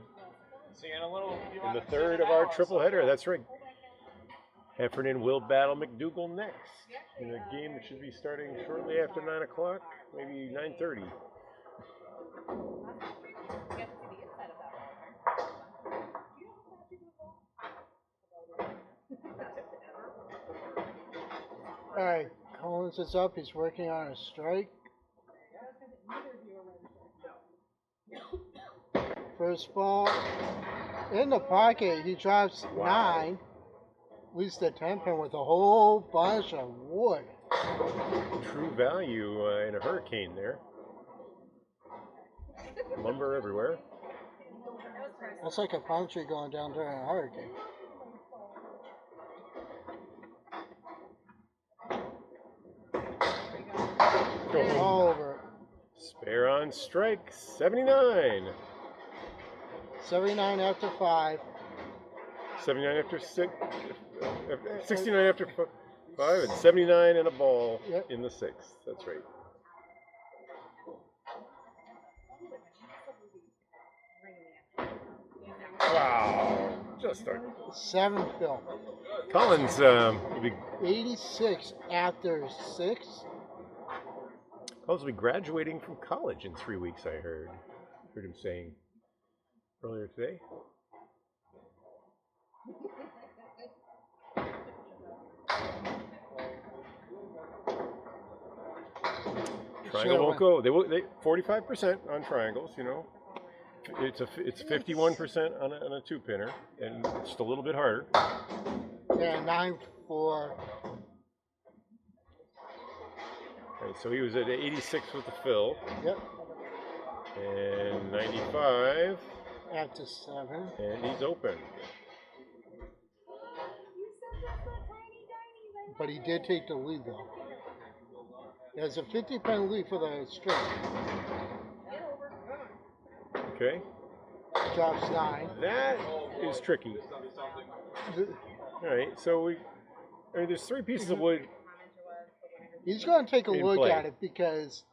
See you in a little. in the third of our triple header. That's right. Heffernan will battle MacDougall next in a game that should be starting shortly after 9 o'clock, maybe 9:30. You get to see the inside of that Alright, Collins is up. He's working on a strike. neither of you are ready. first ball. In the pocket, he drops Wow. 9. Leads the 10 pin with a whole bunch of wood. True value in a hurricane there. Lumber everywhere. That's like a palm tree going down during a hurricane. All over. Spare on strike, 79. 79 after 5. 79 after 6. 69 after 5, and 79 and a ball Yep. in the 6th. That's right. Wow. Just a 7 Phil. Collins will be 86 after 6. Collins will be graduating from college in 3 weeks. I heard him saying earlier today. Triangle won't go. They 45% on triangles. You know, it's 51% on a 2-pinner, and it's just a little bit harder. Yeah, 9 for. Okay, so he was at 86 with the fill, Yep. and 95, After 7. and he's open. But he did take the lead though. There's a 50 pin lead for the straight. Okay, Drops 9. that is tricky. All right, so there's 3 pieces of wood. He's going to take a In look play. at it because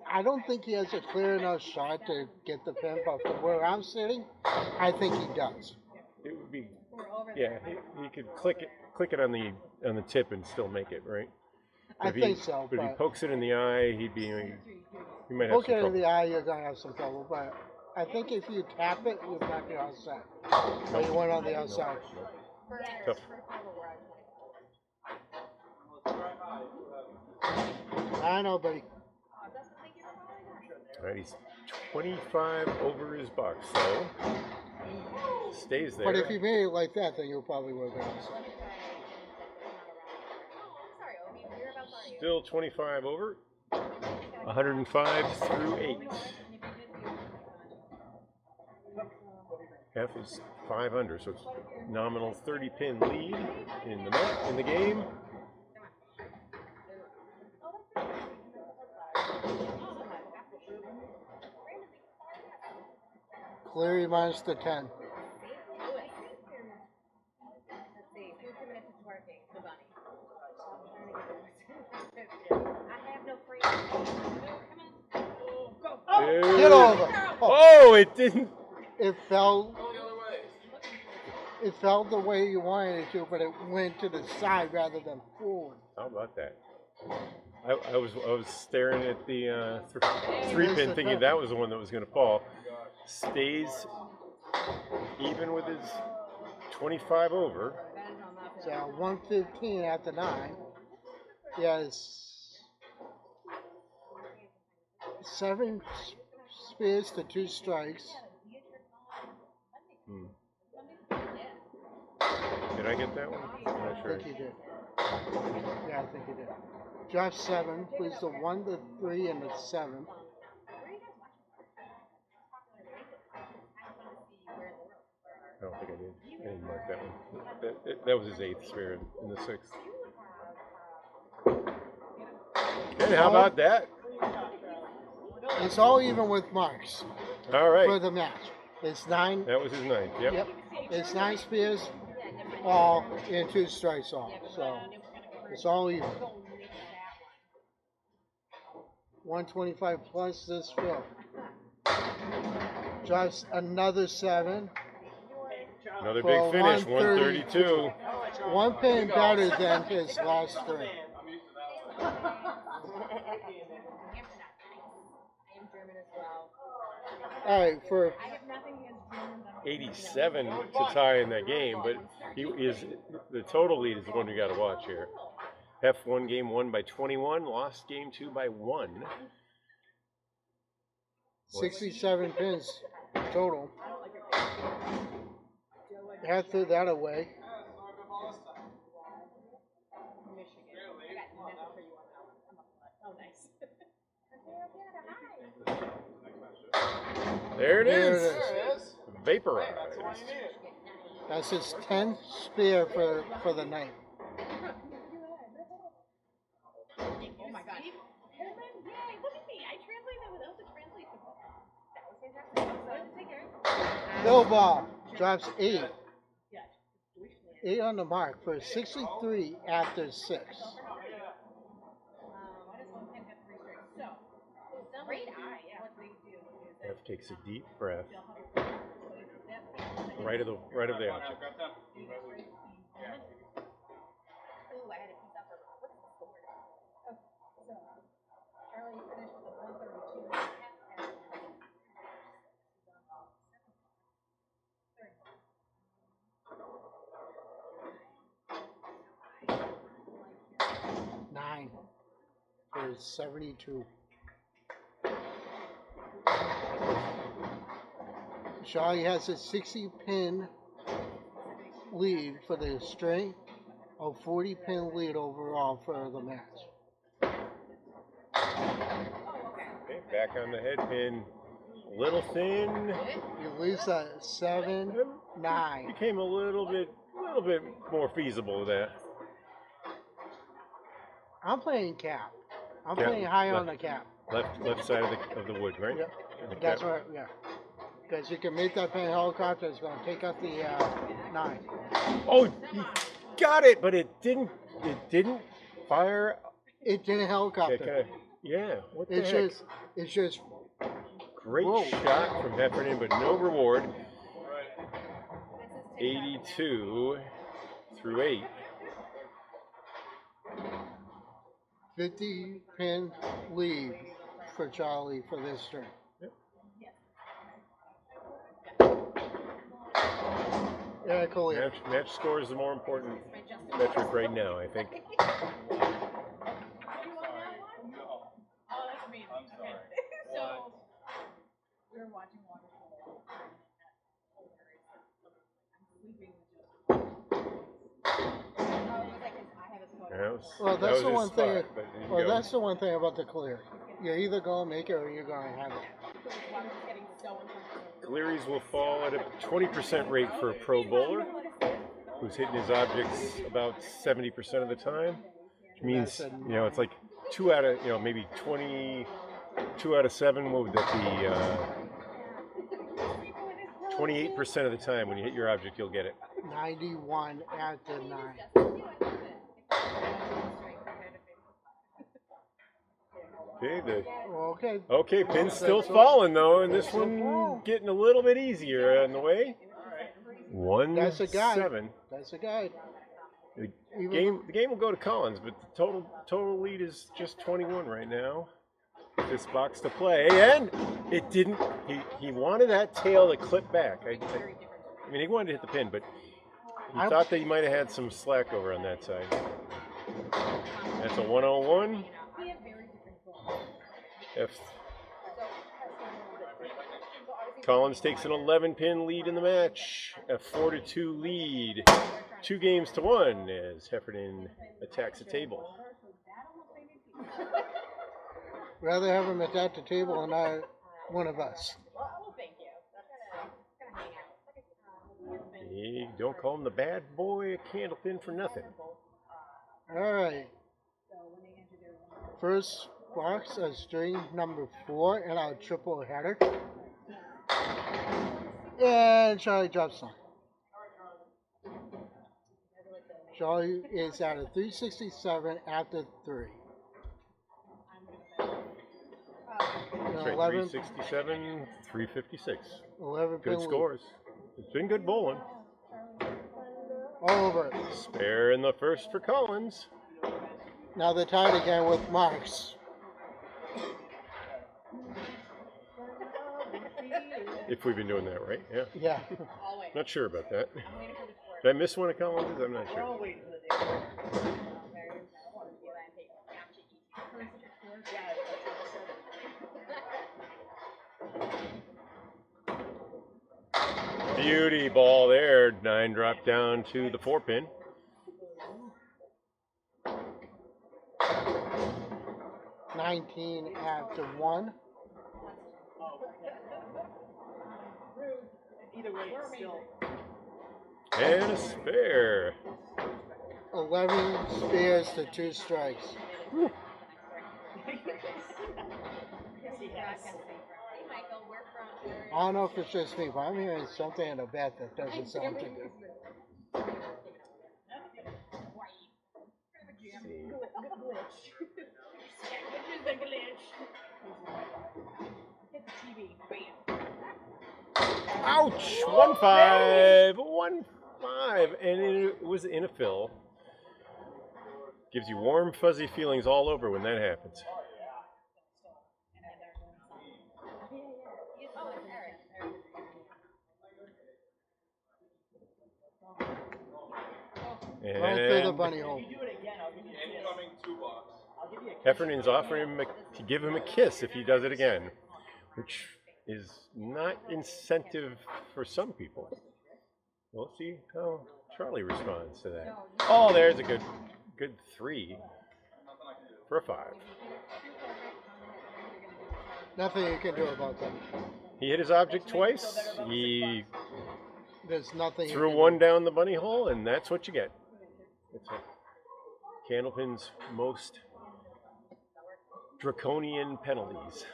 I don't think he has a clear enough shot to get the pin, but from where I'm sitting, I think he does. It would be, yeah, he could click it on the tip and still make it, right? I If he- think so, But if he but pokes it in the eye, he might have poke some it in trouble. the eye, you're going to have some trouble. But I think if you tap it, you might be outside. But you went on the outside. Tough. I know, buddy. All right, he's 25 over his box, so stays there. But if you made it like that, then you probably would have been outside. Still 25 over. 105 through 8. Half is 5 under, so it's nominal 30-pin lead in the game. Cleary minus the 10. Get over. Oh, it didn't. It fell. It fell the way you wanted it to, but it went to the side rather than forward. How about that? I was staring at the 3-pin, thinking that was the one that was going to fall. Stays even with his 25 over. So 115 after 9. Yes. 7 spears to 2 strikes. Did I get that one? I'm not I sure. think you did. Yeah, I think you did. Drop 7. Please the 1, the 3, and the 7. I don't think I did. I didn't mark that one. That was his 8th spare in the 6th. And how about that? It's all even with marks All right. for the match. It's 9. That was his 9th. Yep. Yep. It's 9 spears, all, and 2 strikes off. So it's all even. 125 plus this fill. Drives another 7. Another For big finish, 132. 132. 1 pin better than his last 3. All right, for 87 to tie in that game, but the total lead is the one we got to watch here. F1 game 1 by 21, lost game 2 by 1. 67 pins total. Have to throw that away. Michigan. I got nothing for you on that one. Oh, nice. There it There is. it is. Vaporized. That's his 10th spear for the night. Oh my god. Yay, look at me. I translated without the translation book. That was fantastic. What did it take, Eric? Bill Ball drops 8. Yeah. 8 on the mark for 63 after 6. Why does one pen have 3 strings? So, great eye. Yeah. What they do is F takes a deep breath. Right of the object. Ooh, I had a piece up for what's the score? Oh, so Charlie finished with a 132 9 for 72. Charlie has a 60-pin lead for the string, a 40-pin lead overall for the match. Okay, back on the head pin. Little thin. He leads at 7-9. Became a little bit more feasible with that. I'm playing cap. I'm Cap, playing high on left. the cap. Left side of the wood, right? Yep. The That's cap. right, yeah. Because you can make that pin helicopter, it's going to take out the 9. Oh, you got it, but it didn't fire. It didn't helicopter. What the It's heck? just Great whoa. shot from Heffernan, but no reward. 82 through 8. 50-pin lead for Charlie for this string. Yeah, cool. Match score is the more important metric right now, I think. Oh, that's amazing. Okay. So, we were watching water polo at I'm sleeping with Well, that that's was the his one thing. spot, but there you Well, go. that's the one thing about the clear. You're either gonna make it or you're gonna have it. Clearies will fall at a 20% rate for a pro bowler who's hitting his objects about 70% of the time, which means, it's like 2 out of, maybe 22 out of 7. What would that be? 28% of the time when you hit your object, you'll get it. 91 after 9. Okay, Okay. pin's still falling though, and this one getting a little bit easier on the way. 1-7. That's a guide. That's a guide. The game will go to Collins, but the total lead is just 21 right now. This box to play, and it didn't. He wanted that tail to clip back. I mean, he wanted to hit the pin, but he thought that he might have had some slack over on that side. That's a 101. Collins takes an 11-pin lead in the match. A 4-2 lead. 2 games to 1 as Heffernan attacks the table. Rather have him attack the table and not one of us. Hey, don't call him the bad boy Candlepin for nothing. All right. First box of string number 4 in our triple header. And Charlie drops some. Charlie is at a 367 after 3. That's right, 11, 367, 356. 11 Good scores. It's been good bowling. All over. Spare in the first for Collins. Now they're tied again with marks. If we've been doing that right, yeah. Yeah. Not sure about that. Did I miss one of Collins's? I'm not sure. beauty ball there. 9 dropped down to the 4-pin. $19 after 1. Either way, it's still. And a spare. 11 spares to 2 strikes. Hey, Michael, we're from. I don't know if it's just me, but I'm hearing something in the back that doesn't sound too good. Hit the TV. Bam. Ouch! 1-5. 1-5. And it was in a fill. Gives you warm, fuzzy feelings all over when that happens. Right through the And bunny hole. If you do it again, I'll give you a kiss. Incoming 2 bucks. I'll give you a kiss. Heffernan's offering him to give him a kiss if he does it again, which is not incentive for some people. We'll see how Charlie responds to that. Oh, there's a good 3 for a 5. Nothing you can do about that. He hit his object twice. He There's nothing. you threw can one do. down the bunny hole, and that's what you get. It's Candlepin's most draconian penalties.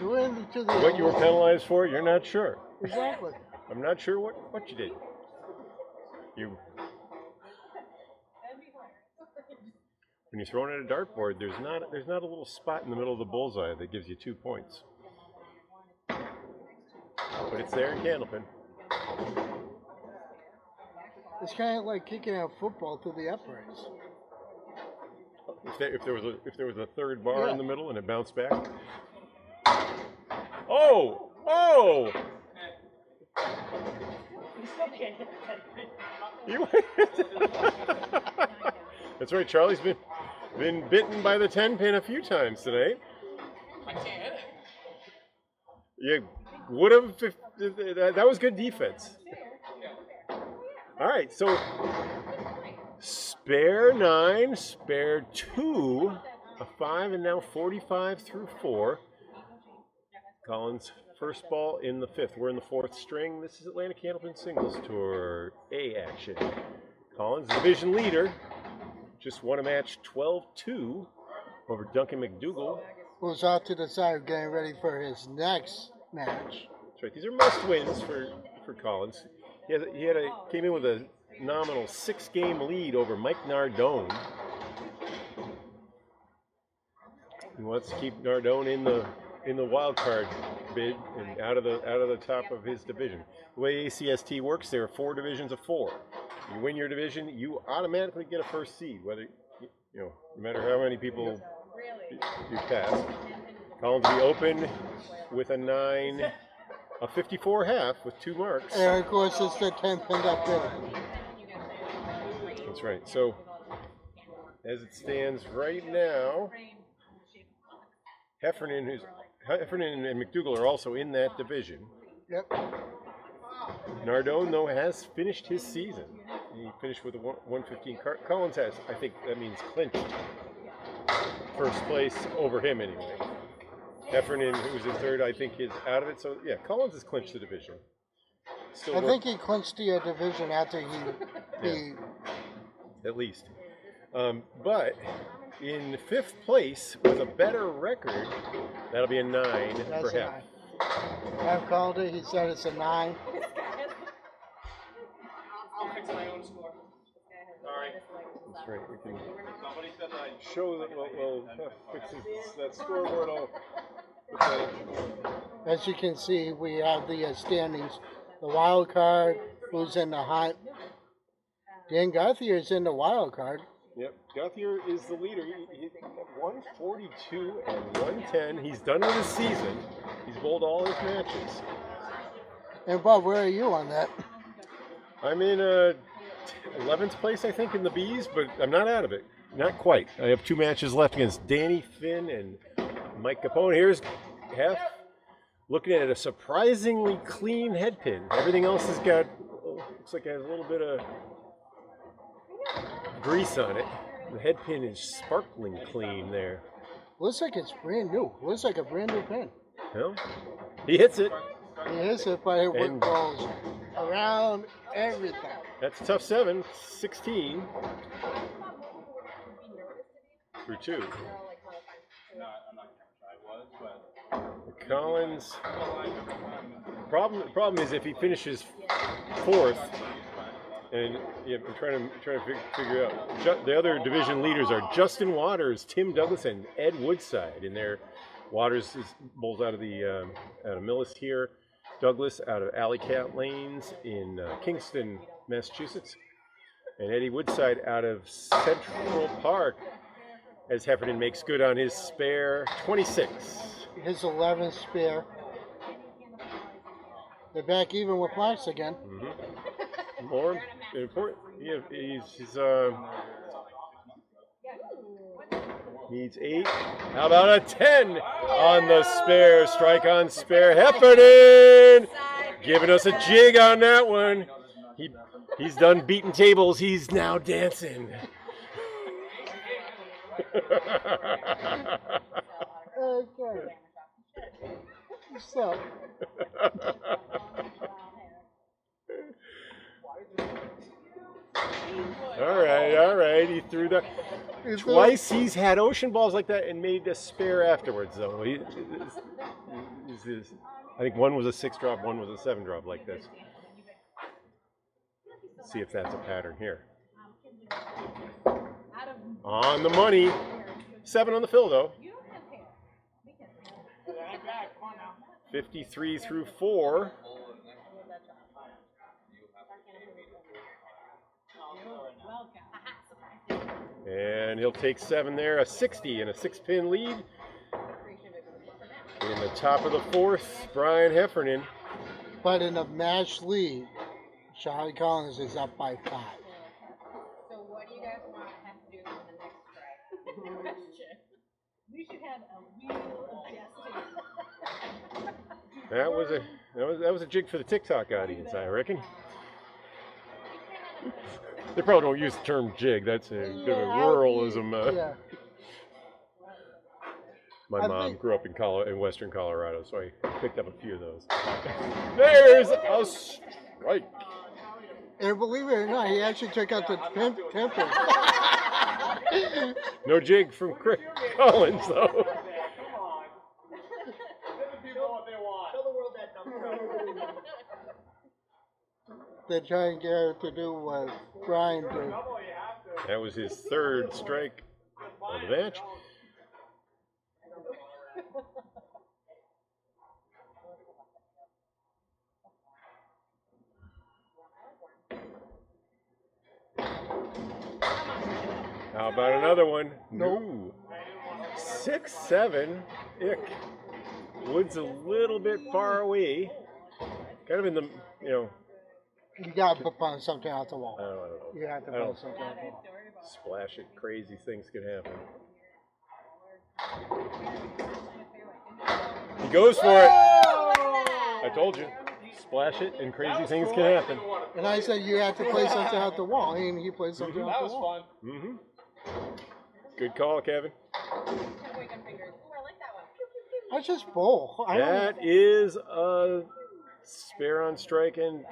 You went into the. What you were penalized for, you're not sure. Exactly. I'm not sure what you did. When you're throwing at a dartboard, there's not a little spot in the middle of the bullseye that gives you 2 points. But it's there in Candlepin. It's kind of like kicking out football through the uprights. If there was a third bar Yeah. in the middle and it bounced back. Oh! Oh! You still can't hit the 10 pin. That's right. Charlie's been bitten by the 10-pin a few times today. I can't hit it. You would have. That was good defense. All right, so spare 9, spare 2, a 5, and now 45 through 4. Collins' first ball in the 5th. We're in the 4th string. This is Atlanta Candlepin Singles Tour A action. Collins, division leader, just won a match 12-2 over Duncan MacDougall. Who's out to the side getting ready for his next match. That's right. These are must wins for Collins. He came in with a nominal 6-game lead over Mike Nardone. He wants to keep Nardone in the wild card bid and out of the top of his division. The way ACST works, there are 4 divisions of 4. You win your division, you automatically get a first seed, whether no matter how many people you pass. Collins will be open with a 9. A 54.5 with 2 marks. And of course, it's the 10th pinned up there. That's right. So, as it stands right now, Heffernan and MacDougall are also in that division. Yep. Nardone, though, has finished his season. He finished with a 115. Collins has, I think that means clinched first place over him anyway. Heffernan, who's in 3rd, I think is out of it. So, yeah, Collins has clinched the division. I think he clinched the division after he at least. But in 5th place with a better record, that'll be a 9 for Hef. I've called it. He said it's a 9. I'll fix my own score. Sorry. That's right. We can Somebody said I show that we'll fix that scoreboard. As you can see, we have the standings. The wild card, who's in the hunt. Dan Gauthier is in the wild card. Yep, Gauthier is the leader. He 142 and 110. He's done with his season. He's bowled all his matches. And Bob, where are you on that? I'm in 11th place, I think, in the Bs, but I'm not out of it. Not quite. I have 2 matches left against Danny Finn and Mike Capone. Here's Hef Looking at a surprisingly clean head pin. Everything else has got, looks like it has a little bit of grease on it. The head pin is sparkling clean there. Looks like it's brand new. Looks like a brand new pin. Well, he hits it. He hits it, but it And- goes around everything. That's a tough 7, 16 through 2. I'm not sure I was, but Collins. Problem is if he finishes 4th, and yeah, I'm trying to figure out. The other division leaders are Justin Waters, Tim Douglas, and Ed Woodside. In there, Waters is bowls out of Millis here. Douglas out of Alley Cat Lanes in Kingston, Massachusetts, and Eddie Woodside out of Central Park. As Heffernan makes good on his spare 26. His 11th spare. They're back even with blacks again. More important. Yeah, he's needs 8. How about a 10 on the spare? Strike on spare. Heffernan giving us a jig on that one. He's done beating tables. He's now dancing. Okay. So, all right. He threw that. Twice he's had ocean balls like that and made a spare afterwards, though. I think one was a 6-drop, one was a 7-drop like this. Let's see if that's a pattern here. On the money. 7 on the fill, though. 53 through 4. And he'll take 7 there, a 60 and a 6-pin lead. In the top of the 4th, Bryan Heffernan. but in a match lead, Charlie Collins is up by 5. So what do you guys want to have to do for the next strike? We should have a wheel adjusting. That was a jig for the TikTok audience, I reckon. They probably don't use the term jig. That's a bit of a ruralism. Yeah. My I mom think- grew up in western Colorado, so I picked up a few of those. There's a strike. And believe it or not, he actually took out the temper. No jig from Chris Collins, though. Come on. Give the people what they want. Tell the world that number. They're trying to get her to do what Brian did. That was his 3rd strike of the match. How about another one? No. 6, 7. Ick. Wood's a little bit far away. Kind of in the, You got to put something out the wall. I don't know. You have to I don't- put something out the wall. Splash it. Crazy things can happen. He goes for it. I told you. Splash it and crazy things can happen. And I said you have to play something out the wall, and he played something That out was the wall. fun. Mm-hmm. Good call, Kevin. That's just bull. That is a spare on strike and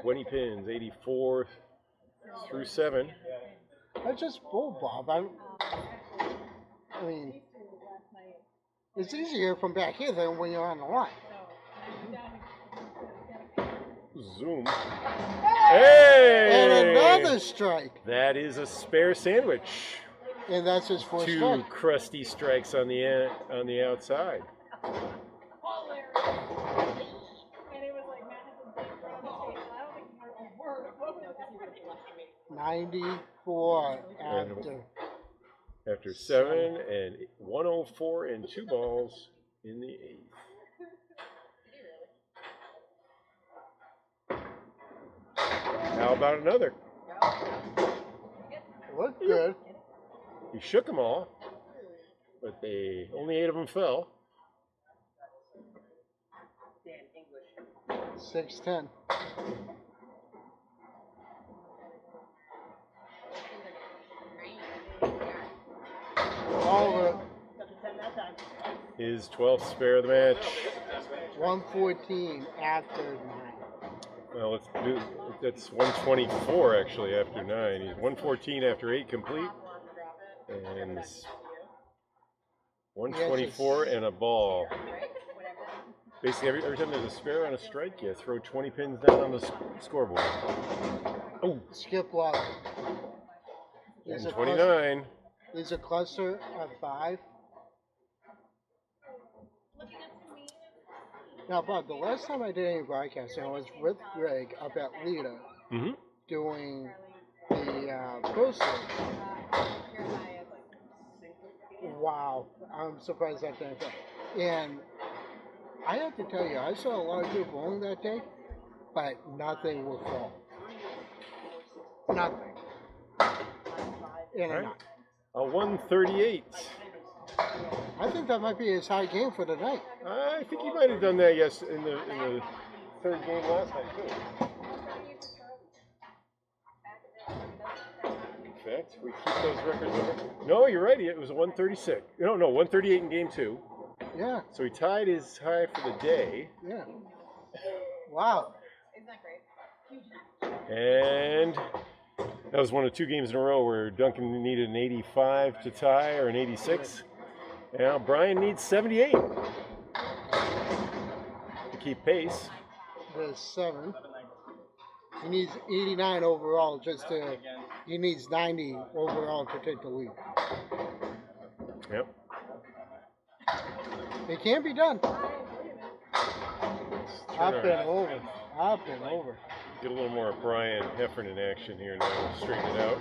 20 pins, 84 through 7. That's just bull, Bob. I mean, it's easier from back here than when you're on the line. Zoom. Hey! And another strike. That is a spare sandwich. And that's his 4th 2 strike. crusty strikes on the outside. And it was like Matt had to dig around the table. I don't think he heard a word of what was happening. 94 After 7 and 104 and 2 balls in the 8th. How about another? Looked good. He shook them all, but only 8 of them fell. 610. Over. His 12th spare of the match. 114 after 9. Well, let's do, that's 124 actually after 9. He's 114 after 8 complete. And 124 and a ball. Basically, every time there's a spare on a strike, you throw 20 pins down on the scoreboard. Oh, Skip block. and 29. There's a cluster of 5. Now, Bob, the last time I did any broadcasting, I was with Greg up at Lita doing the Pro Series. Wow, I'm surprised that didn't go. And I have to tell you, I saw a lot of people bowling that day, but nothing would fall. Nothing. In a knot. A 138. I think that might be his high game for the night. I think he might have done that, yes, in the third game last night, too. In fact, we keep those records over. No, you're right. It was a 136. No, 138 in game 2. Yeah. So he tied his high for the day. Yeah. Wow. Isn't that great? And that was one of 2 games in a row where Duncan needed an 85 to tie or an 86. Now Bryan needs 78 to keep pace. There's 7. He needs 89 overall just to. He needs 90 overall to take the lead. Yep. It can be done. Up and over. Up and over. Get a little more Bryan Heffernan action here now. Straighten it out.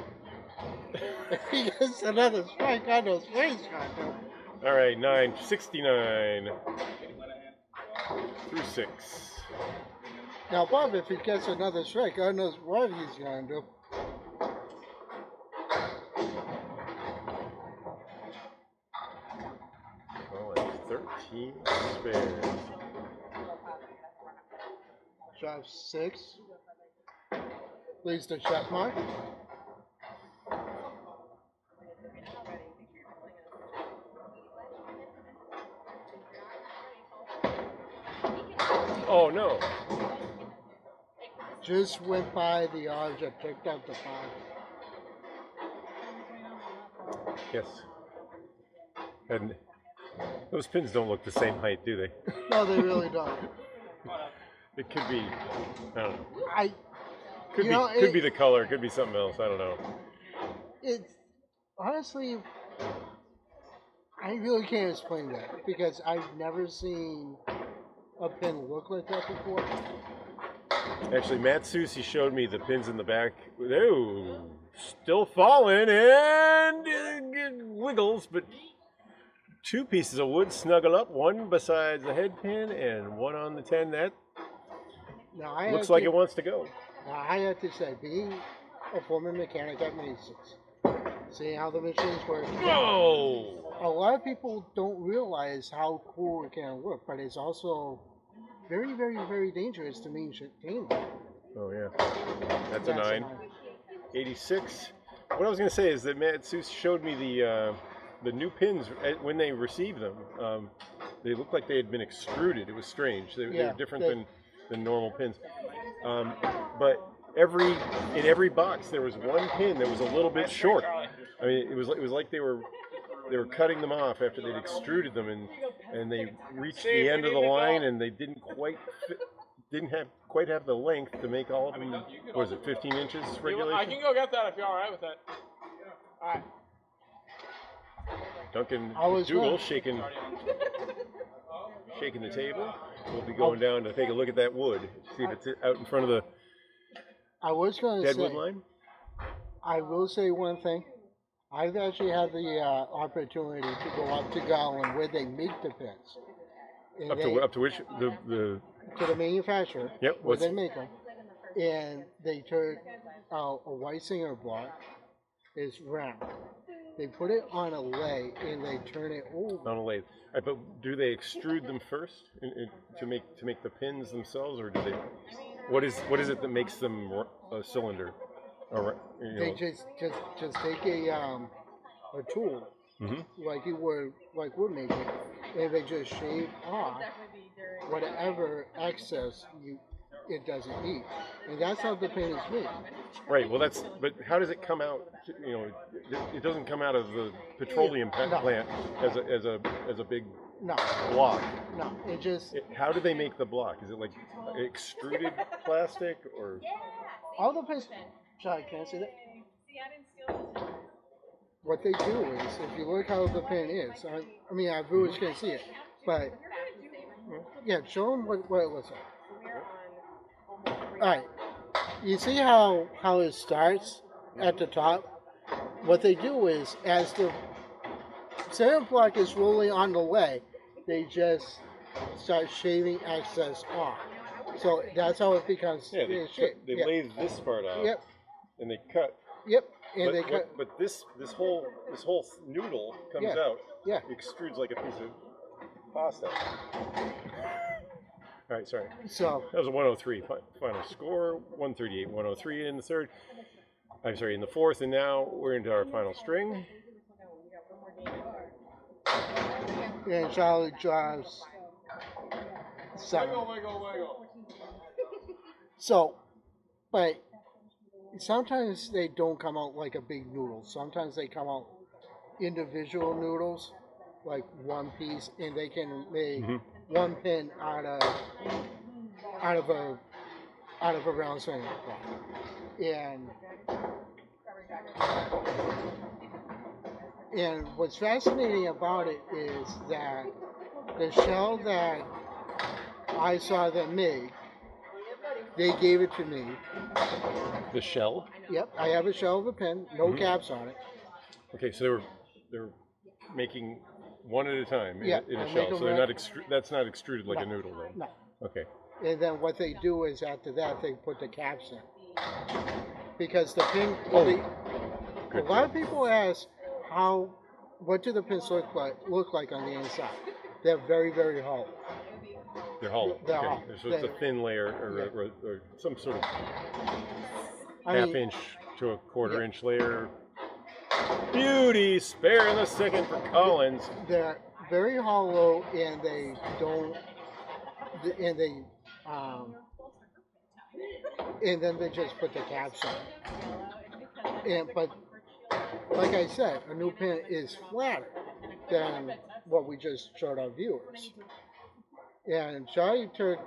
He gets another strike on those wings, Condo. All right, 969 through 6. Now, Bob, if he gets another strike, God knows what he's going to do. Oh, it's 13 spares. Drive 6. Leads to check mark. Oh, no. Just went by the object, picked up the 5. Yes. And those pins don't look the same height, do they? No, they really don't. It could be, I don't know. Could be the color, could be something else, I don't know. It's honestly, I really can't explain that because I've never seen a pin look like that before. Actually, Matt Susi showed me the pins in the back. Ooh, still falling and wiggles, but 2 pieces of wood snuggle up, one besides the head pin and one on the 10. That looks like it wants to go. Now, I have to say, being a former mechanic at Masons, seeing how the machines work, Whoa! a lot of people don't realize how cool it can look, but it's also very, very, very dangerous to maintain. Oh, yeah. That's a 9. 86. What I was going to say is that Matt Seuss showed me the new pins when they received them. They looked like they had been extruded. It was strange. They were different than normal pins. But in every box there was one pin that was a little bit short. I mean, it was like they were cutting them off after they'd extruded them, and they reached the end of the line, and they didn't quite have the length to make all of them. What was it, 15 inches regulation? I can go get that if you're all right with it. All right. Duncan MacDougall shaking the table. We'll be going down to take a look at that wood, see if it's out in front of the deadwood line. I will say one thing. I've actually had the opportunity to go up to Garland where they make the pins. Up to which? To the manufacturer. Yep. Where they make them. And they took a white singer block. It's round. They put it on a lathe and they turn it over. On a lathe. All right, but do they extrude them first to make the pins themselves, or do they? What is it that makes them a cylinder? Or They just take a tool like you would like wood making, and they just shave off whatever excess it doesn't need, and that's how the pin is made. Right. Well, but how does it come out? It doesn't come out of the petroleum plant as a big block. No, it just. How do they make the block? Is it like extruded plastic or? All the pins. Sorry, can I see that? What they do is, if you look how the pin is, I mean, our viewers can't see it, but yeah, show them what it looks like. All right, you see how it starts at the top? What they do is, as the center block is rolling on the lathe, they just start shaving excess off. So that's how it becomes. Yeah, they lathe this part off. Yep. And they cut. Yep. And they cut. But this whole noodle comes out. Yeah. Extrudes like a piece of pasta. All right, sorry. So that was a 103 final score. 138, 103 in the third. I'm sorry, in the fourth, and now we're into our final string. And Charlie drives 7. Wiggle. So, but sometimes they don't come out like a big noodle. Sometimes they come out individual noodles, like one piece, and they can make one pin out of a round center block. And what's fascinating about it is that the shell that I saw them make, they gave it to me. The shell? Yep, I have a shell of a pin, no caps on it. Okay, so they're making one at a time in a I shell. So they're not that's not extruded like a noodle then. No. Okay. And then what they do is after that they put the caps in, because the pin. A lot of people ask what do the pins look like on the inside? They're very, very hollow. They're hollow. They're okay. hollow. So it's a thin layer or some sort of half-inch to a quarter-inch layer. Beauty! Spare in the second for Collins. They're very hollow, and they don't. And then they just put the caps on. But like I said, a new pin is flatter than what we just showed our viewers. And Charlie Turk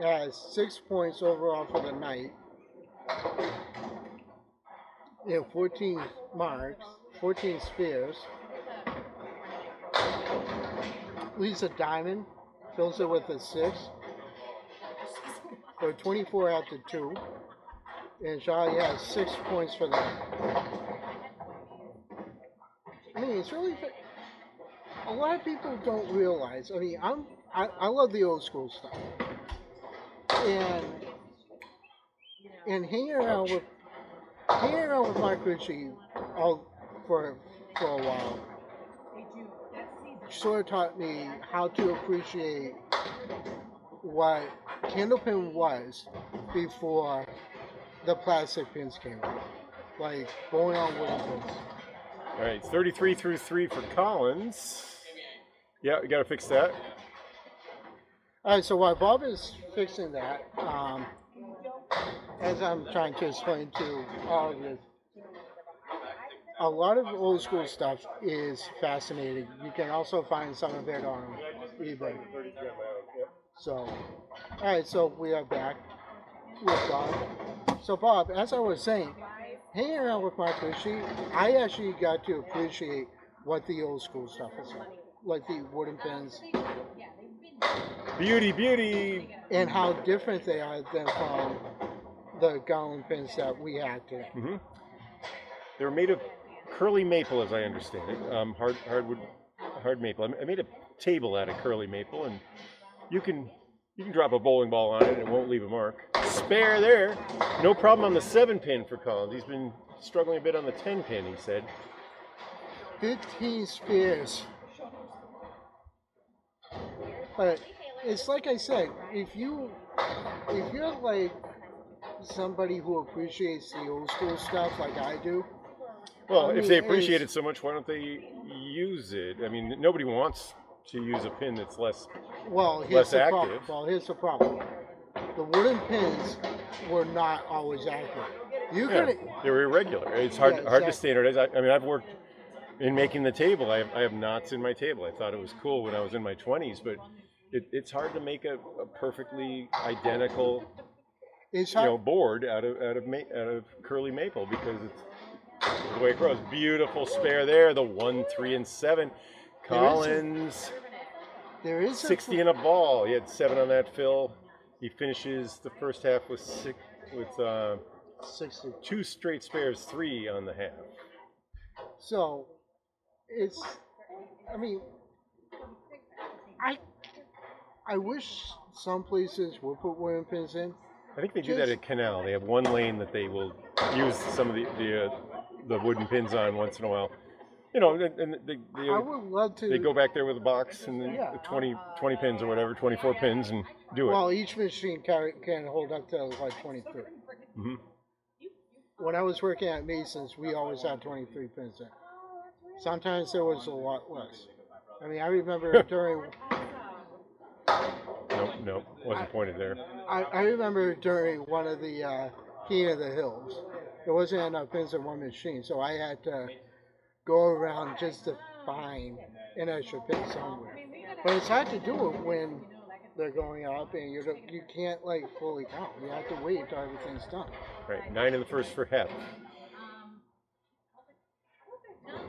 has 6 points overall for the night. And 14 marks, 14 spears. Lisa Diamond fills it with a 6. For 24 after 2. And Charlie has 6 points for that. I mean, it's really. A lot of people don't realize. I mean, I love the old school stuff, and hanging around with Mark Ritchie for a while sort of taught me how to appreciate what candlepin was before the plastic pins came out, like going on wooden pins. All right, 33 through 3 for Collins. Yeah, we got to fix that. All right, so while Bob is fixing that, as I'm trying to explain to all of you, a lot of old school stuff is fascinating. You can also find some of it on eBay. So, all right, so we are back with Bob. So Bob, as I was saying, hanging around with Mark Ritchie, I actually got to appreciate what the old school stuff is like the wooden pins. Beauty! And how different they are than from the Garland pins that we have today. Mm-hmm. They're made of curly maple, as I understand it. Hard maple. I made a table out of curly maple, and you can drop a bowling ball on it and it won't leave a mark. Spare there. No problem on the 7-pin for Collins. He's been struggling a bit on the 10-pin, he said. 15 spares. But it's like I said, if you're like somebody who appreciates the old school stuff like I do. Well, I if mean, they appreciate it so much, why don't they use it? I mean, nobody wants to use a pin that's less active. Well, here's the problem. The wooden pins were not always accurate. They were irregular. It's hard to standardize. I mean, I've worked in making the table. I have knots in my table. I thought it was cool when I was in my 20s, but it's hard to make a perfectly identical board out of curly maple because it's the way it grows. Beautiful spare there. The 1, 3, and 7. Collins. There is 60 and a ball. He had 7 on that fill. He finishes the first half with 60. 2 straight spares, 3 on the half. So I mean, I wish some places will put wooden pins in. I think they do that at Canal. They have one lane that they will use some of the wooden pins on once in a while. You know, and I would love to. They go back there with a box and then 20 pins or whatever, 24 pins, and do it. Well, each machine can hold up to like 23. Mm-hmm. When I was working at Mason's, we always had 23 pins in. Sometimes there was a lot less. I mean, I remember during. Nope, wasn't pointed there. I remember during one of the King of the Hills, there wasn't enough pins in one machine, so I had to go around just to find an extra pin somewhere. But it's hard to do it when they're going up and you can't like fully count. You have to wait until everything's done. Right, 9 in the first for Hef.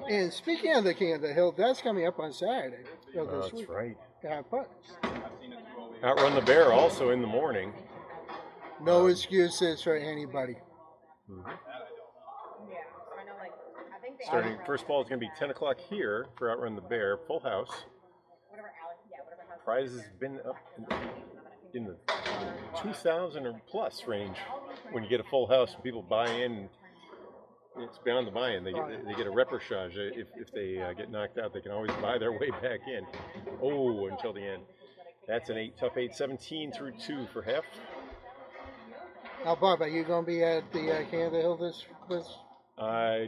And speaking of the King of the Hill, that's coming up on Saturday. This week. That's right. Have fun. Outrun the Bear also in the morning. No excuses for anybody. Mm-hmm. Starting first ball is going to be 10 o'clock here for Outrun the Bear, full house. Prize has been up in the 2,000 or plus range when you get a full house and people buy in. It's beyond the buy-in. They get a repechage. If they get knocked out, they can always buy their way back in. Oh, until the end. That's an 8, tough 8, 17 through 2 for Hef. Now, Bob, are you going to be at the King of the Hill this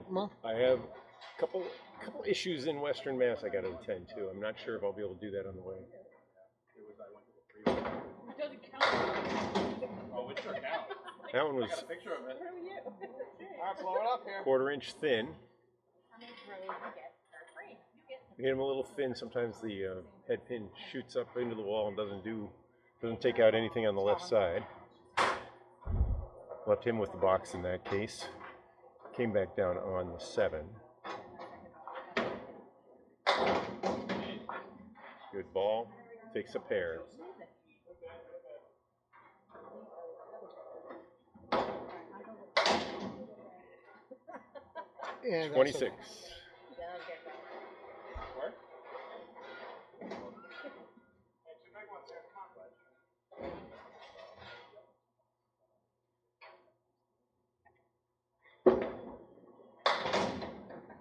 month? I have a couple issues in Western Mass I got to attend to. I'm not sure if I'll be able to do that on the way. It doesn't count. Oh, it sure counts. That one was I got a picture of it. All right, blow it up here. 1/4 inch thin. You hit him a little thin. Sometimes the head pin shoots up into the wall and doesn't take out anything on the left side. Left him with the box in that case. Came back down on the 7. Good ball. Takes a pair. And 26.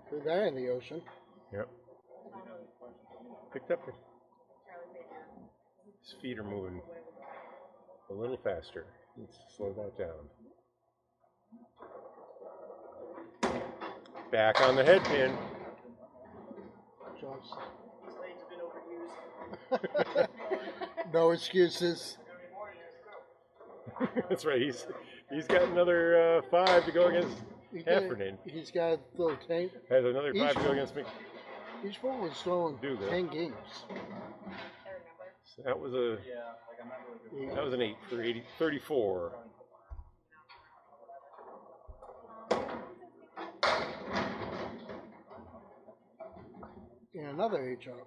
Threw that in the ocean. Yep. Picked up. His feet are moving a little faster. Let's slow that down. Back on the head pin. No excuses. That's right. He's got another 5 to go against Heffernan. He's got a little tank. Has another 5 to go against me. Each one was throwing 10 games. So that was an 8 for 34. And another 8 job.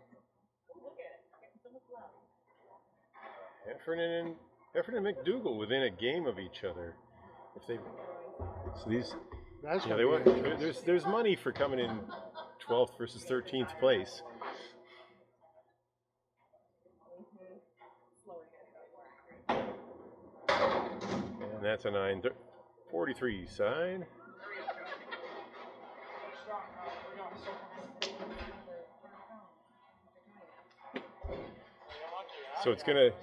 Heffernan and MacDougall within a game of each other. There's money for coming in 12th versus 13th place. And that's a 943 side. So it's gonna. No,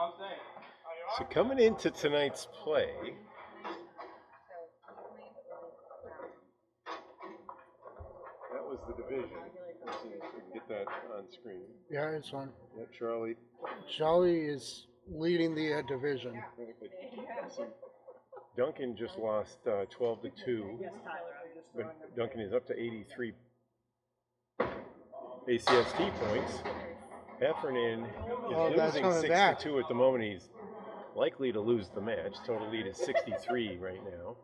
I'm saying. So coming into tonight's play, that was the division. Let's see if we can get that on screen. Yeah, it's on. Yeah, Charlie. Charlie is leading the division. So Duncan just lost 12 to 2, but Duncan is up to 83 ACST points. Heffernan is losing 6 to 2 at the moment. He's likely to lose the match. Total lead is 63 right now.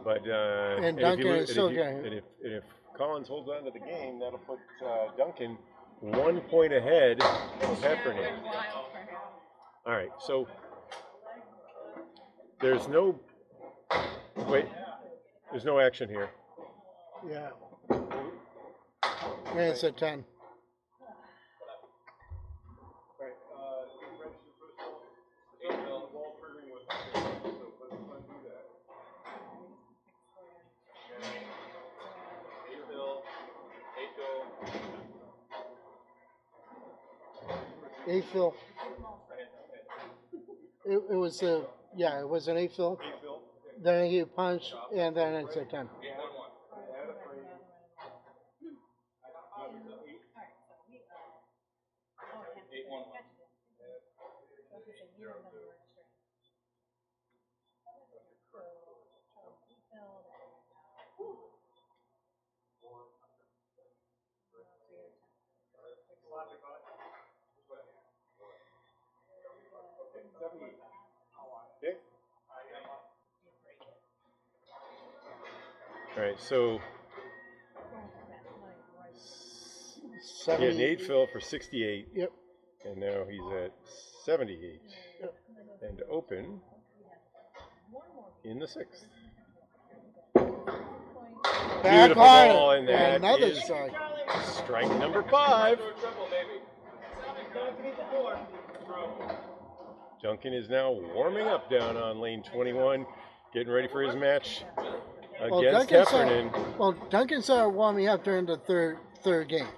But and Duncan is still getting. And if Collins holds on to the game, that'll put Duncan 1 point ahead of Heffernan. All right, so there's no action here. Yeah. And it's a 10. Eight fill. It was a it was an 8 fill. Then he punched, and then it's a 10. All right, so he had an 8 fill for 68. Yep. And now he's at 78. Yep. And open in the 6th. Back Beautiful on ball, it. and that Another is strike. strike number 5. Duncan is now warming up down on lane 21, getting ready for his match against Heffernan. Duncan started warming up during the third game.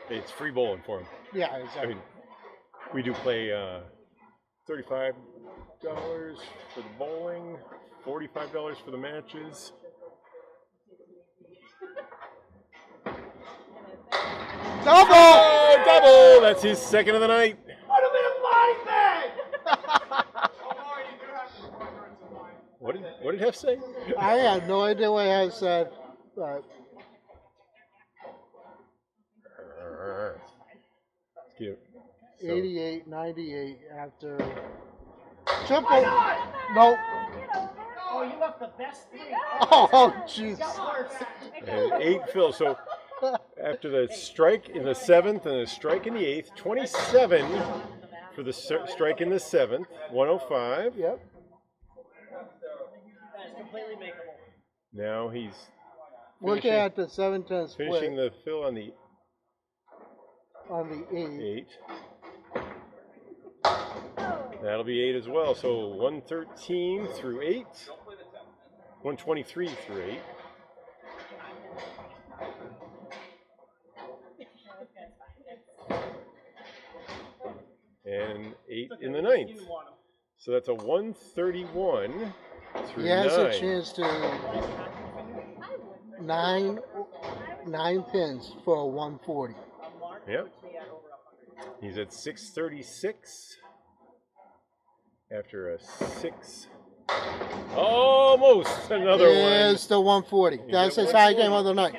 It's free bowling for him. Yeah, exactly. I mean, we do play $35 for the bowling, $45 for the matches. Double! Oh, double! That's his second of the night. Put him in a body bag! What did Hef say? I have no idea what I said, but Cute. 88, 98 after triple. Nope. Oh, you left the best 3. Oh, jeez. And 8 fill. So after the strike in the 7th and the strike in the 8th, 27 for the strike in the 7th, 105. Yep. That's completely makeable. Now he's Looking at the 7-10 split finishing the fill on the on the 8. 8. That'll be 8 as well. So 113 through 8. 123 through 8. And 8 in the 9th. So that's a 131 through 9. He has a chance to nine pins for a 140. Yep. He's at 636 after a 6. Almost another one. There's the 140. That's his high game of the night.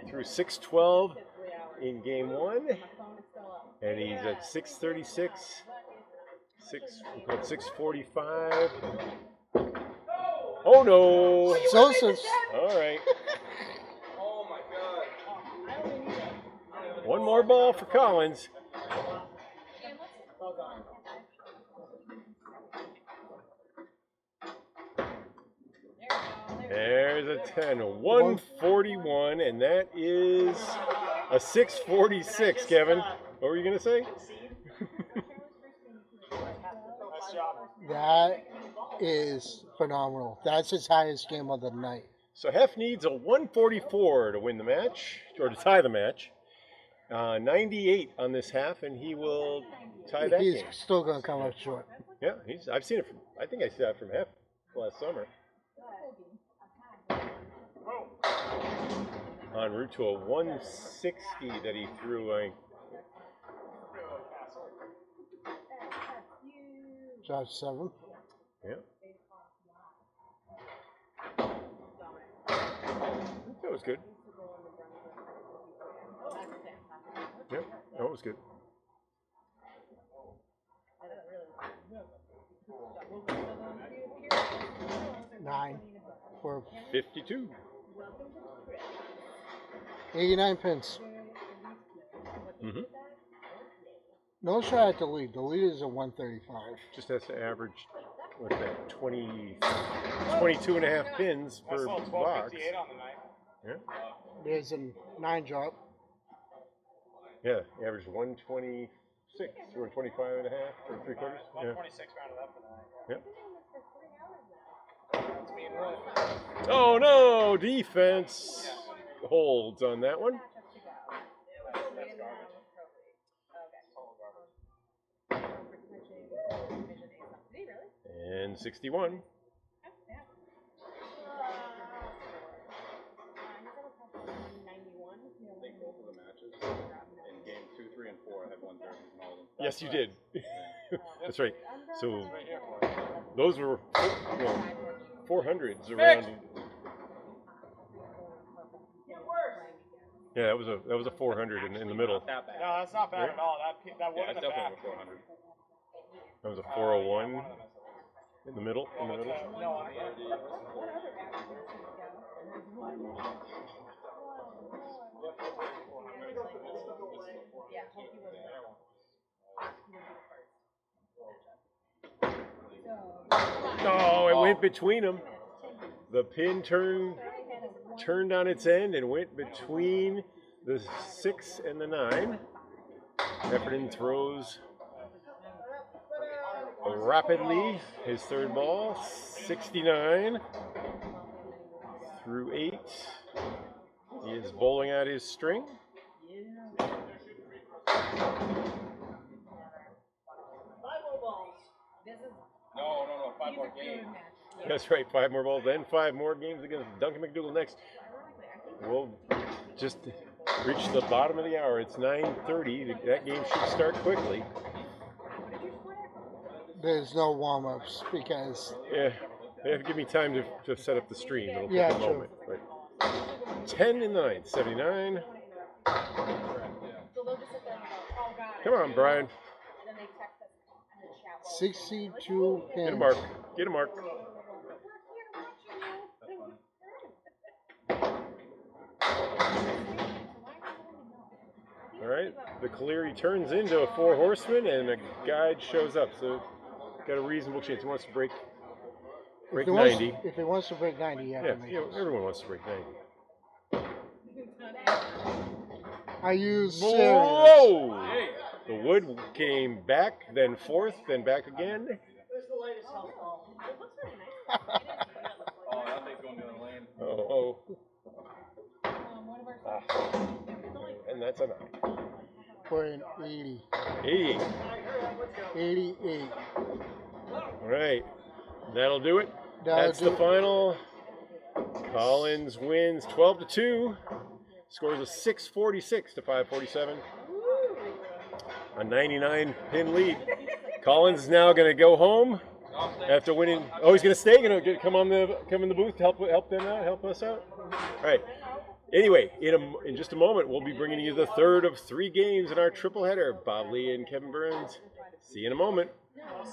Through 612 in game 1. And he's at 636. 645. Oh no! Sosa's. All right. Oh my God. One more ball for Collins. There's a 10, 141, and that is a 646, Kevin. What were you going to say? That is phenomenal. That's his highest game of the night. So Hef needs a 144 to win the match, or to tie the match. 98 on this half, and he will tie that He's game. still going to come up short. Yeah, I've seen it from. I think I saw it from half last summer. En route to a 160 that he threw. Josh 7. Yeah. That was good. Yep, that was good. Nine for 52. 89 pins. Mm-hmm. No shot at the lead. The lead is a 135. Just has to average, what's that, 22 and a half pins per box. on the night. Yeah. There's a 9 drop. Yeah, average 126 or 25 and a half or 3/4. 126 rounded up for the night. Yeah. It's being really Oh no! Defense holds on that one. that's garbage. Total garbage. And 61. I think both of the matches in game 2, 3, and 4 I had 130s in all of them. Yes, you did. That's right. So Right here for it. those were 400s around. Yeah, that was a 400 in the middle. Not that bad. No, that's not bad at all. That Yeah, would have it's been bad. definitely over 400. That was a 401 in the middle. No, on the end. Oh, it went between them. The pin turned on its end and went between the 6 and the 9. Heffernan throws rapidly his third ball, 69 through 8. He is bowling out his string. No, 5 more games. That's right, 5 more balls, then 5 more games against Duncan MacDougall next. We'll just reach the bottom of the hour. It's 9:30. That game should start quickly. There's no warm-ups because Yeah, they have to give me time to set up the stream. It'll take Yeah, a true. moment. But 10 in the ninth, 79. Come on, Brian. 62 Get a pins. mark. Get a mark. All right, the Cleary turns into a 4 horseman, and a guide shows up. So, got a reasonable chance. He wants to break If he 90. If he wants to break 90, yeah. Yeah, everyone wants to break 90. Are you serious? Whoa! The wood came back, then forth, then back again. Where's the latest health ball? Oh, that thing's going the other lane. Oh. And that's a 9. For an 80. 88. 88. All right, that'll do it. That'll That's do the it. final. Collins wins 12-2. Scores a 646 to 547. A 99 pin lead. Collins is now going to go home after winning. Oh, he's going to stay. Going to come in the booth to help them out, help us out. All right. Anyway, in just a moment, we'll be bringing you the third of 3 games in our triple header. Bob Lee and Kevin Burns. See you in a moment. Well,